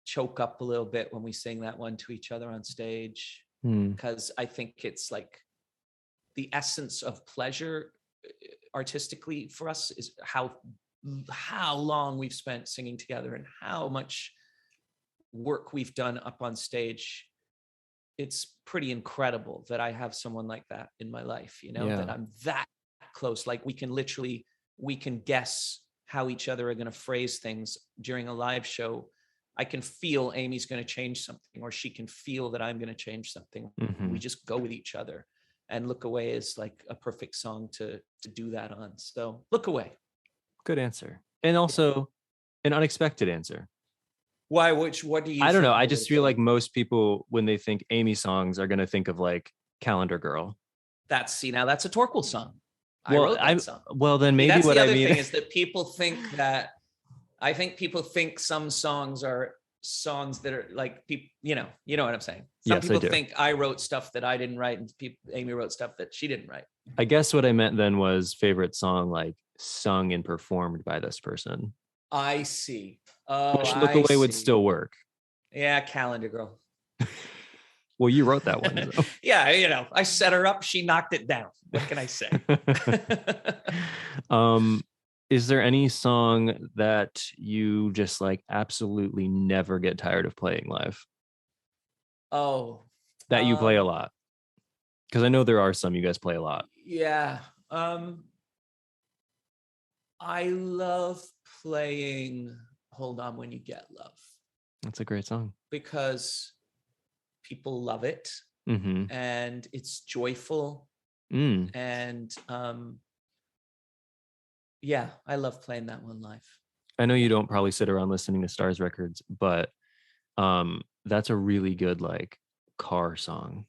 choke up a little bit when we sing that one to each other on stage, because I think it's like the essence of pleasure artistically for us is how long we've spent singing together and how much work we've done up on stage. It's pretty incredible that I have someone like that in my life, that I'm that close. Like we can guess how each other are going to phrase things during a live show. I can feel Amy's going to change something, or she can feel that I'm going to change something. We just go with each other, and Look Away is like a perfect song to do that on. So Look Away. Good answer. And also an unexpected answer. Why? What do you I don't know. think I I just would've feel done? like most people, when they think Amy songs, are going to think of like Calendar Girl. Now that's a Torquil song. I Well, wrote that song. then See, maybe that's what the I other mean. thing is that I think people think some songs are songs that are like people, you know what I'm saying? Some Yes, I people do. think I wrote stuff that I didn't write, and Amy wrote stuff that she didn't write. I guess what I meant then was favorite song, like sung and performed by this person. I see. Oh, Which Look I Away would see. still work. Yeah, Calendar Girl. Well, you wrote that one. So. Yeah, I set her up. She knocked it down. What can I say? Is there any song that you just like absolutely never get tired of playing live? Oh, That you play a lot? Because I know there are some you guys play a lot. Yeah. I love playing Hold On When You Get Love. That's a great song. Because people love it, and it's joyful. And yeah, I love playing that one live. I know you don't probably sit around listening to Stars records, but that's a really good like car song.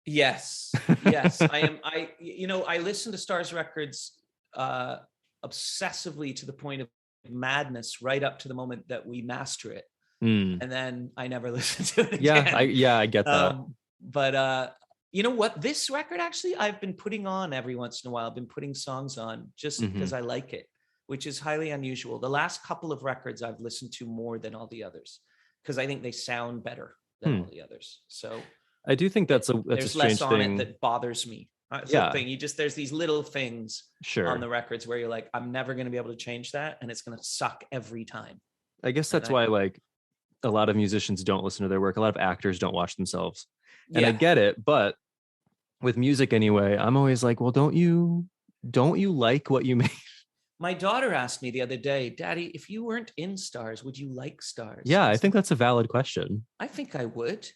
Yes. I listen to Stars records obsessively to the point of madness, right up to the moment that we master it. And then I never listen to it again. I get that. But you know what? This record, actually, I've been putting on every once in a while. I've been putting songs on just because I like it, which is highly unusual. The last couple of records I've listened to more than all the others because I think they sound better than all the others. So I do think that's a there's strange less on thing. It that bothers me. That's the thing. There's these little things sure. on the records where you're like, I'm never going to be able to change that, and it's going to suck every time. I guess that's why like a lot of musicians don't listen to their work. A lot of actors don't watch themselves. And I get it, but with music anyway, I'm always like, well, don't you like what you make? My daughter asked me the other day, Daddy, if you weren't in Stars, would you like Stars? Yeah, I think that's a valid question. I think I would.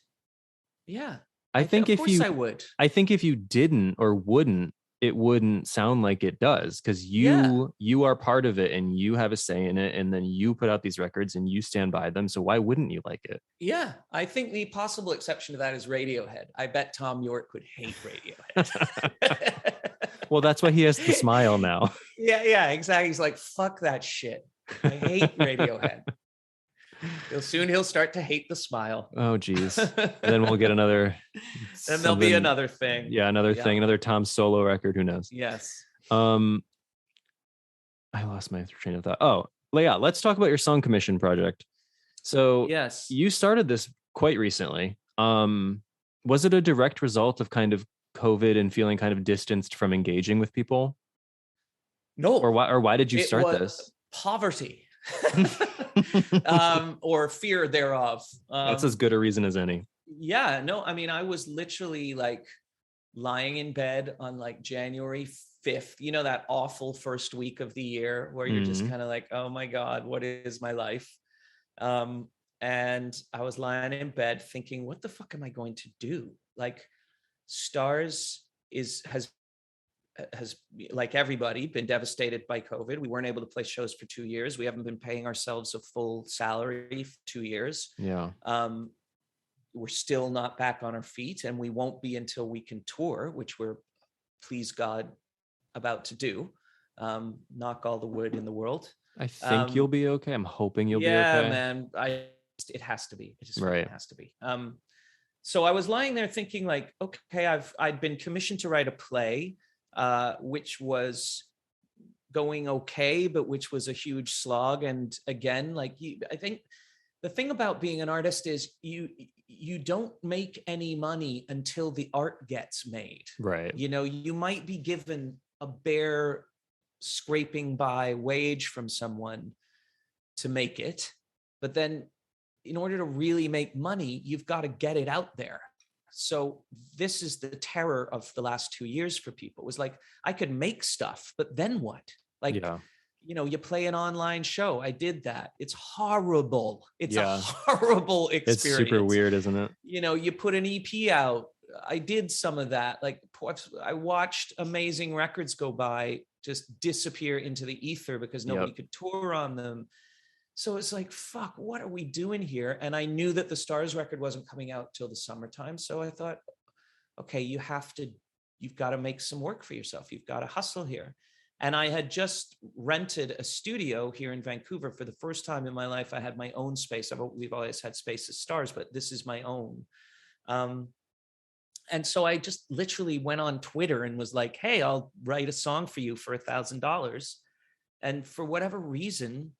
Yeah. I think of course I would. I think if you didn't or wouldn't, it wouldn't sound like it does, because you are part of it and you have a say in it, and then you put out these records and you stand by them. So why wouldn't you like it? Yeah, I think the possible exception to that is Radiohead. I bet Tom York would hate Radiohead. Well, that's why he has the smile now. Yeah, exactly. He's like, fuck that shit. I hate Radiohead. He'll start to hate the smile. Oh, geez. Then we'll get another. Then there'll be another thing. Yeah, another thing, another Tom solo record. Who knows? Yes. I lost my train of thought. Oh, yeah. Let's talk about your song commission project. So yes, you started this quite recently. Was it a direct result of kind of COVID and feeling kind of distanced from engaging with people? No. Or why did you start this? Poverty. Or fear thereof. That's as good a reason as any. Yeah, no, I mean, I was literally like lying in bed on like January 5th, that awful first week of the year where you're just kind of like, oh my God, what is my life? And I was lying in bed thinking, what the fuck am I going to do? Like, Stars has like everybody been devastated by COVID. We weren't able to play shows for 2 years. We haven't been paying ourselves a full salary for 2 years. Yeah. We're still not back on our feet, and we won't be until we can tour, which we're, please God, about to do. Knock all the wood in the world. I think you'll be okay. I'm hoping you'll be okay. Yeah, man. It has to be. It just has to be. So I was lying there thinking like, okay, I'd been commissioned to write a play, which was going okay, but which was a huge slog. And again, like I think the thing about being an artist is you don't make any money until the art gets made. Right. You might be given a bare scraping by wage from someone to make it, but then in order to really make money, you've got to get it out there. So this is the terror of the last 2 years for people. It was like, I could make stuff, but then what? Like, you play an online show. I did that. It's horrible. It's a horrible experience. It's super weird, isn't it? You put an EP out. I did some of that. Like, I watched amazing records go by, just disappear into the ether because nobody could tour on them. So it's like, fuck, what are we doing here? And I knew that the Stars record wasn't coming out till the summertime. So I thought, okay, you've got to make some work for yourself. You've got to hustle here. And I had just rented a studio here in Vancouver for the first time in my life. I had my own space. We've always had space as Stars, but this is my own. And so I just literally went on Twitter and was like, hey, I'll write a song for you for $1,000. And for whatever reason,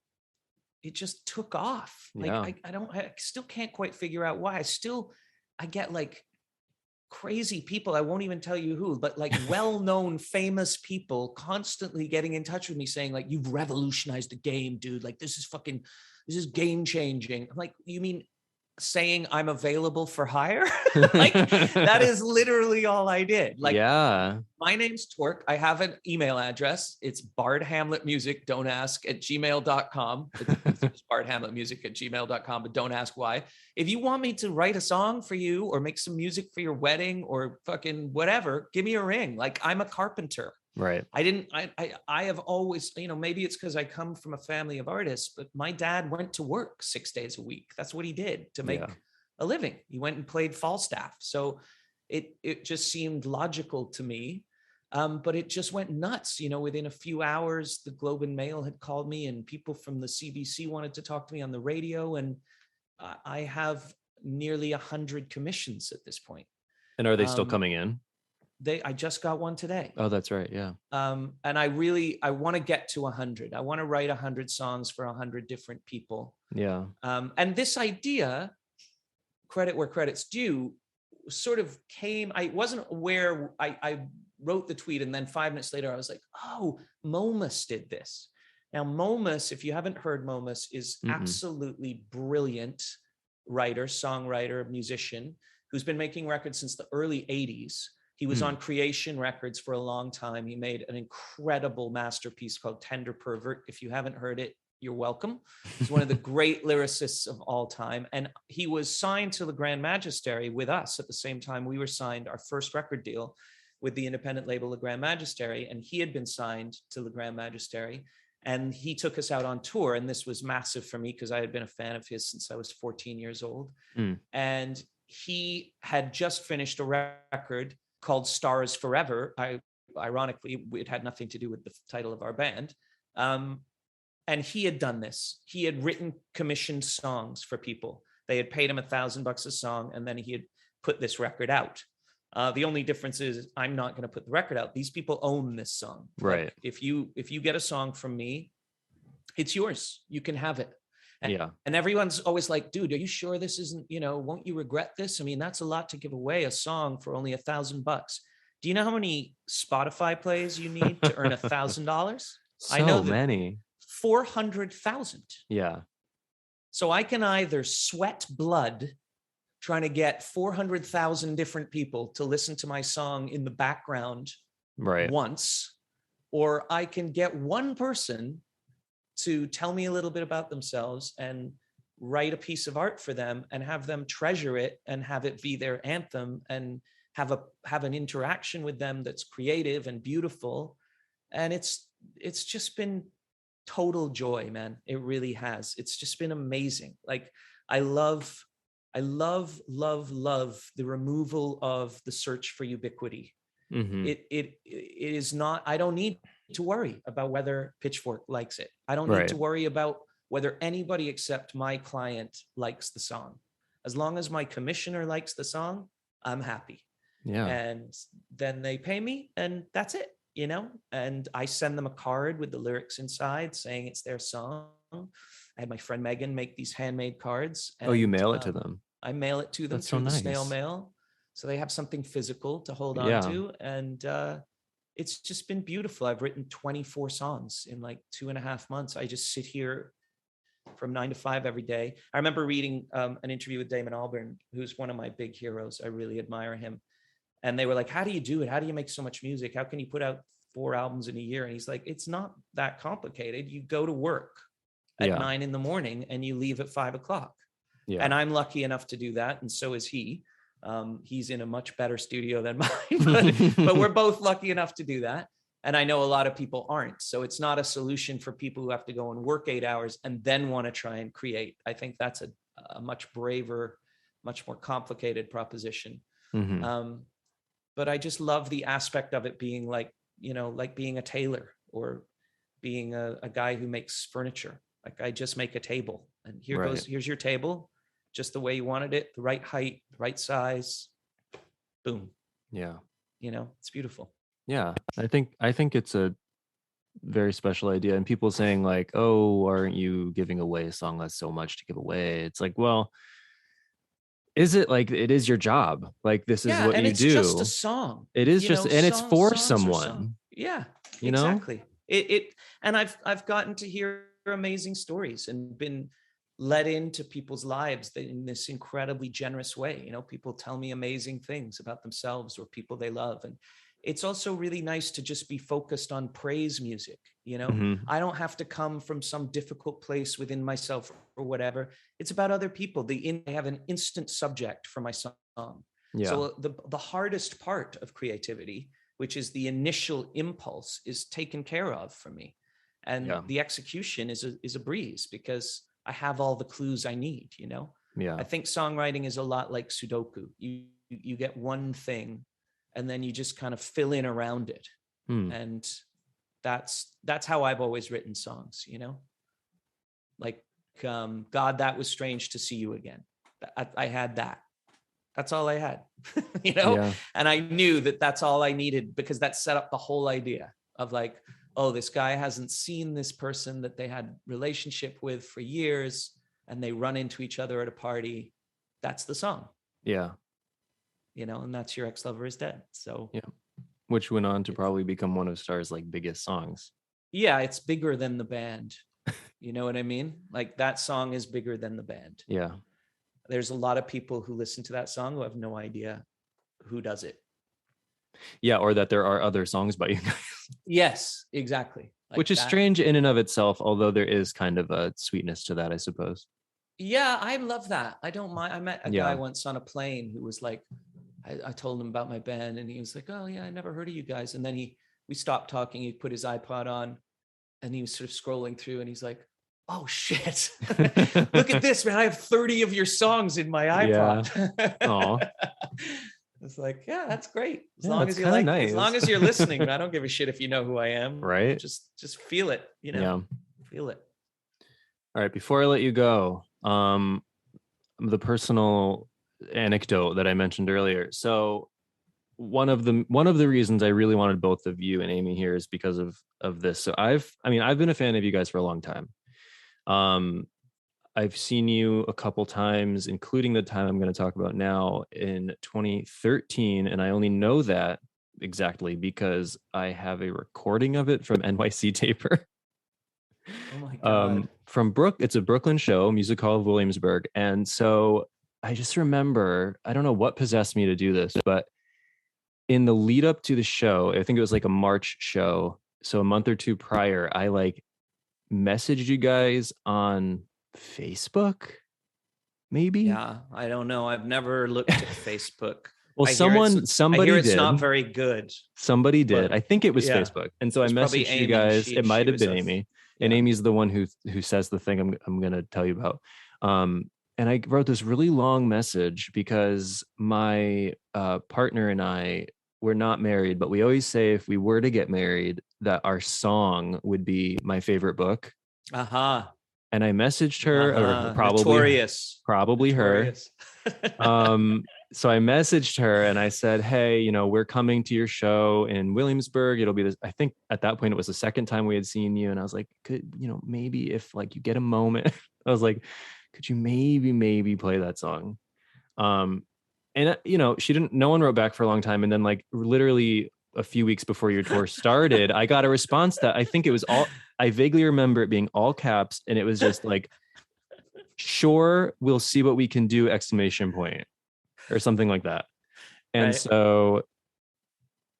it just took off. Like, I still can't quite figure out why. I get like crazy people. I won't even tell you who, but like well-known famous people constantly getting in touch with me saying like, you've revolutionized the game, dude. Like, this is game changing. I'm like, you mean saying I'm available for hire? Like, that is literally all I did. Like, my name's Torq. I have an email address. It's bardhamletmusic, don't ask, @gmail.com. It's bardhamletmusic@gmail.com, but don't ask why. If you want me to write a song for you or make some music for your wedding or fucking whatever, give me a ring. Like, I'm a carpenter. Right. I have always, maybe it's because I come from a family of artists, but my dad went to work 6 days a week. That's what he did to make a living. He went and played Falstaff. So it just seemed logical to me. But it just went nuts. Within a few hours, the Globe and Mail had called me and people from the CBC wanted to talk to me on the radio. And I have nearly 100 commissions at this point. And are they still coming in? I just got one today. Oh, that's right. Yeah. And I want to get to 100. I want to write 100 songs for 100 different people. Yeah. And this idea, credit where credit's due, sort of came, I wasn't aware, I wrote the tweet and then 5 minutes later, I was like, oh, Momus did this. Now, Momus, if you haven't heard Momus, is absolutely brilliant writer, songwriter, musician, who's been making records since the early 80s. He was on Creation Records for a long time. He made an incredible masterpiece called Tender Pervert. If you haven't heard it, you're welcome. He's one of the great lyricists of all time. And he was signed to the Grand Magistery with us at the same time we were signed our first record deal with the independent label, the Grand Magistery. And he had been signed to the Grand Magistery. And he took us out on tour. And this was massive for me because I had been a fan of his since I was 14 years old. And he had just finished a record called Stars Forever. Ironically, it had nothing to do with the title of our band. And he had done this. He had written commissioned songs for people. They had paid him $1,000 a song, and then he had put this record out. The only difference is I'm not going to put the record out. These people own this song. Right. Like, if you get a song from me, it's yours. You can have it. And everyone's always like, dude, are you sure this isn't, won't you regret this? I mean, that's a lot to give away, a song for only $1,000. Do you know how many Spotify plays you need to earn $1,000? So I know many. 400,000. Yeah. So I can either sweat blood trying to get 400,000 different people to listen to my song in the background once, or I can get one person to tell me a little bit about themselves and write a piece of art for them and have them treasure it and have it be their anthem and have an interaction with them that's creative and beautiful. And it's just been total joy, man. It really has. It's just been amazing. Like, I love the removal of the search for ubiquity. It is not, I don't need to worry about whether Pitchfork likes it. I don't need to worry about whether anybody except my client likes the song. As long as my commissioner likes the song, I'm happy. Yeah. And then they pay me and that's it, and I send them a card with the lyrics inside saying it's their song. I had my friend Megan make these handmade cards. And, you mail it to them? I mail it to them through the snail mail. So they have something physical to hold on to. And it's just been beautiful. I've written 24 songs in like 2.5 months. I just sit here from 9 to 5 every day. I remember reading an interview with Damon Albarn, who's one of my big heroes. I really admire him. And they were like, how do you do it? How do you make so much music? How can you put out 4 albums in a year? And he's like, it's not that complicated. You go to work at 9 a.m. and you leave at 5 o'clock. Yeah. And I'm lucky enough to do that. And so is he. He's in a much better studio than mine, but we're both lucky enough to do that. And I know a lot of people aren't. So it's not a solution for people who have to go and work 8 hours and then want to try and create. I think that's a much braver, much more complicated proposition. But I just love the aspect of it being like, like being a tailor or being a guy who makes furniture. Like I just make a table and here's your table, just the way you wanted it, the right height, the right size, boom. Yeah. It's beautiful. Yeah. I think it's a very special idea. And people saying like, oh, aren't you giving away a song that's so much to give away? It's like, well, is it? Like, it is your job. Like, this is what and you it's do. just a song. It is just, and it's for someone. Yeah, exactly. And I've gotten to hear amazing stories and been let into people's lives in this incredibly generous way. People tell me amazing things about themselves or people they love. And it's also really nice to just be focused on praise music. I don't have to come from some difficult place within myself or whatever. It's about other people. I have an instant subject for my song. Yeah. So the hardest part of creativity, which is the initial impulse, is taken care of for me. And the execution is a breeze because I have all the clues I need, Yeah. I think songwriting is a lot like Sudoku. You get one thing and then you just kind of fill in around it. And that's how I've always written songs, Like, God, that was strange to see you again. I had that. That's all I had, Yeah. And I knew that that's all I needed because that set up the whole idea of like, oh, this guy hasn't seen this person that they had relationship with for years and they run into each other at a party. That's the song. Yeah. And that's Your Ex-Lover Is Dead. So yeah, which went on to probably become one of Star's like biggest songs. Yeah, it's bigger than the band. You know what I mean? Like that song is bigger than the band. Yeah. There's a lot of people who listen to that song who have no idea who does it. Yeah, or that there are other songs by you guys. Yes, exactly. Like which is strange in and of itself, although there is kind of a sweetness to that, I suppose. Yeah, I love that. I don't mind. I met a guy once on a plane who was like, I told him about my band and he was like, oh yeah, I never heard of you guys. And then we stopped talking. He put his iPod on and he was sort of scrolling through and he's like, oh shit, look at this, man. I have 30 of your songs in my iPod. Yeah. It's like, yeah, that's great. As long as you like, nice. As long as you're listening, I don't give a shit if you know who I am. Right. Just feel it, feel it. All right. Before I let you go, the personal anecdote that I mentioned earlier. So one of the reasons I really wanted both of you and Amy here is because of this. So I've been a fan of you guys for a long time. I've seen you a couple times, including the time I'm going to talk about now in 2013. And I only know that exactly because I have a recording of it from NYC Taper. Oh my God. It's a Brooklyn show, Music Hall of Williamsburg. And so I just remember, I don't know what possessed me to do this, but in the lead up to the show, I think it was like a March show. So a month or two prior, I like messaged you guys on Facebook, maybe. Yeah, I don't know. I've never looked at Facebook. Well, somebody it's did. Not very good. Somebody did. I think it was Facebook. And so I messaged you guys. It might have been Amy. And Amy's the one who says the thing I'm going to tell you about. And I wrote this really long message because my partner and I were not married, but we always say if we were to get married, that our song would be My Favorite Book. Uh-huh. And I messaged her, or probably Notorious. her. So I messaged her and I said, hey, we're coming to your show in Williamsburg. It'll be this. I think at that point it was the second time we had seen you. And I was like, could, maybe if like you get a moment, I was like, could you maybe play that song? And no one wrote back for a long time. And then like literally a few weeks before your tour started, I got a response that I think it was I vaguely remember it being all caps. And it was just like, sure, we'll see what we can do, ! Or something like that. And right. So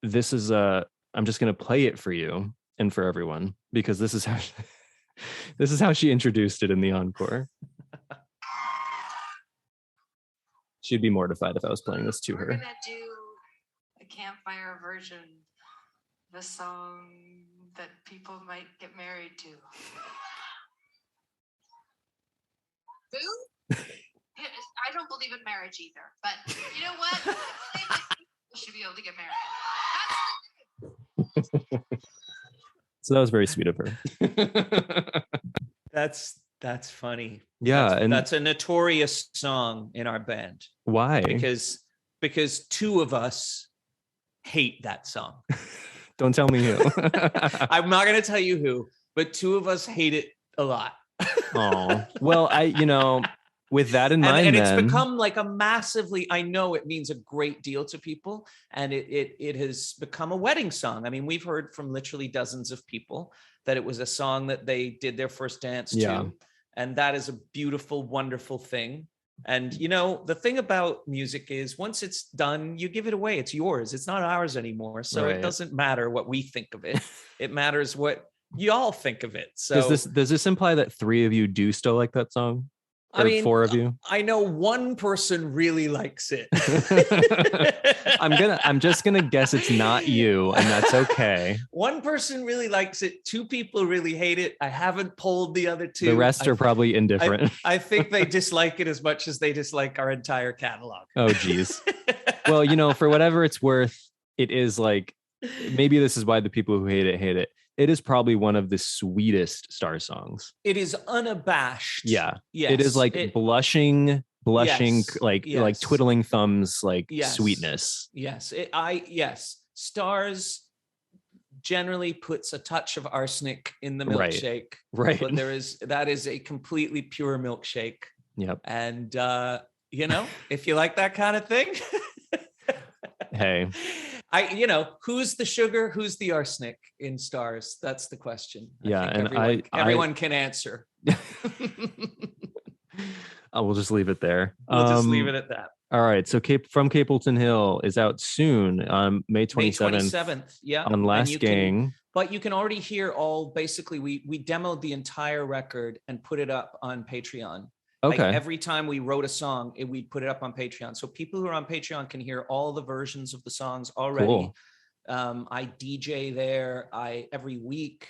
this is I'm just going to play it for you and for everyone, because this is how she introduced it in the encore. She'd be mortified if I was playing this to her. We're going to do a campfire version the song that people might get married to. Who? I don't believe in marriage either, but you know what? I believe that people should be able to get married. So that was very sweet of her. That's funny. Yeah, and that's a notorious song in our band. Why? Because two of us hate that song. Don't tell me who. I'm not going to tell you who, but two of us hate it a lot. Oh, well, with that in mind, and it's become like a massively, I know it means a great deal to people, and it has become a wedding song. I mean, we've heard from literally dozens of people that it was a song that they did their first dance to, and that is a beautiful, wonderful thing. And the thing about music is once it's done, you give it away. It's yours. It's not ours anymore. So It doesn't matter what we think of it. It matters what you all think of it. So does this imply that three of you do still like that song? Or four of you? I know one person really likes it. I'm just gonna guess it's not you, and that's okay. One person really likes it. Two people really hate it. I haven't polled the other two. The rest are probably indifferent. I think they dislike it as much as they dislike our entire catalog. Oh, geez. Well, for whatever it's worth, it is like, maybe this is why the people who hate it. It is probably one of the sweetest Star songs. It is unabashed. Yeah. Yes. It is like blushing, yes. like twiddling thumbs, like yes. sweetness. Yes. Stars generally puts a touch of arsenic in the milkshake. Right. But that is a completely pure milkshake. Yep. And if you like that kind of thing. Hey. Who's the sugar? Who's the arsenic in Stars? That's the question. Everyone can answer. I will just leave it there. We'll just leave it at that. All right. So From Capelton Hill is out soon on May 27th. May 27th. Yeah. On Last Gang. But you can already hear basically we demoed the entire record and put it up on Patreon. Okay. Like every time we wrote a song, we'd put it up on Patreon. So people who are on Patreon can hear all the versions of the songs already. Cool. I DJ there. Every week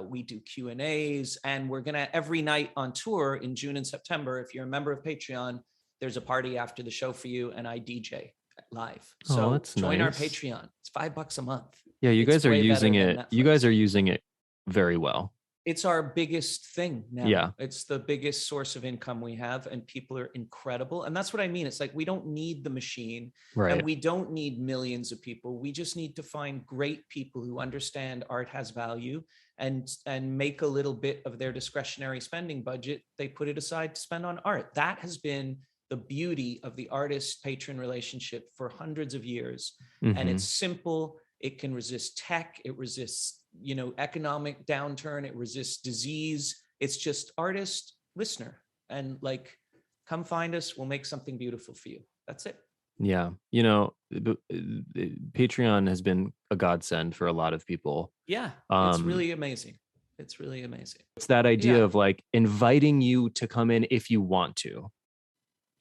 we do Q&As, and we're gonna every night on tour in June and September. If you're a member of Patreon, there's a party after the show for you, and I DJ live. So join our Patreon. It's $5 a month. Yeah, you guys are using it. You guys are using it very well. It's our biggest thing now. Yeah. It's the biggest source of income we have, and people are incredible. And that's what I mean. It's like, we don't need the machine, right? And we don't need millions of people. We just need to find great people who understand art has value and make a little bit of their discretionary spending budget. They put it aside to spend on art. That has been the beauty of the artist-patron relationship for hundreds of years. Mm-hmm. And it's simple. It can resist tech. It resists economic downturn. It resists disease. It's just artist, listener, and like, come find us. We'll make something beautiful for you. That's it. Yeah. Patreon has been a godsend for a lot of people. Yeah. It's really amazing. It's that idea of like inviting you to come in if you want to.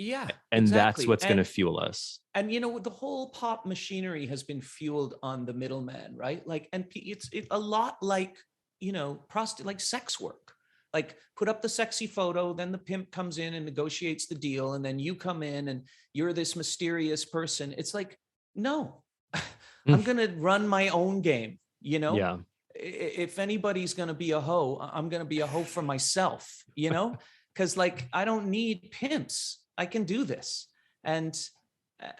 Yeah. And exactly. That's what's going to fuel us. And the whole pop machinery has been fueled on the middleman, right? Like, and it's a lot like, like sex work. Like, put up the sexy photo, then the pimp comes in and negotiates the deal, and then you come in and you're this mysterious person. It's like, no, I'm going to run my own game, Yeah. If anybody's going to be a hoe, I'm going to be a hoe for myself, because like, I don't need pimps. I can do this. And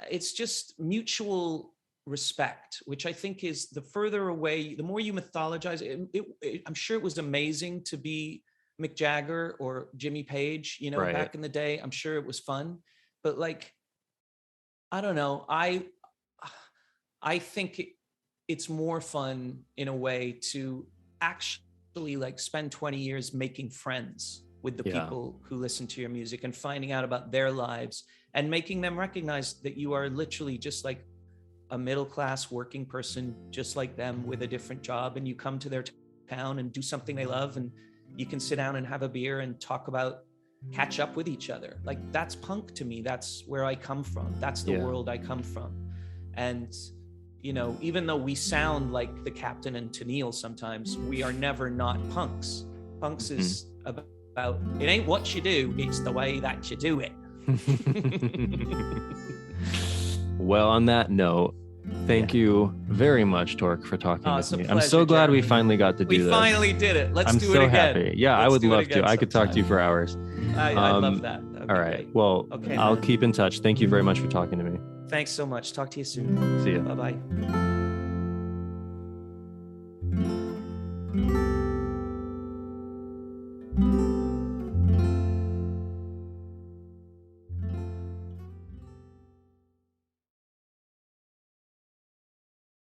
it's just mutual respect, which I think is the further away, the more you mythologize it. I'm sure it was amazing to be Mick Jagger or Jimmy Page, right. Back in the day. I'm sure it was fun, but like, I don't know. I think it's more fun in a way to actually like spend 20 years making friends with the people who listen to your music and finding out about their lives and making them recognize that you are literally just like a middle-class working person, just like them, with a different job. And you come to their town and do something they love, and you can sit down and have a beer and catch up with each other. Like, that's punk to me. That's where I come from. That's the world I come from. And you know, even though we sound like the Captain and Tennille sometimes, we are never not punks. Punks is about, it ain't what you do, it's the way that you do it. Well, on that note, thank you very much, Torq, for talking with me. I'm so glad we finally got to do this. We finally did it. Let's do it again. I'm so happy. Yeah, I would love to. I could talk to you for hours. I love that. All right. Well, I'll keep in touch. Thank you very much for talking to me. Thanks so much. Talk to you soon. See ya. Bye-bye.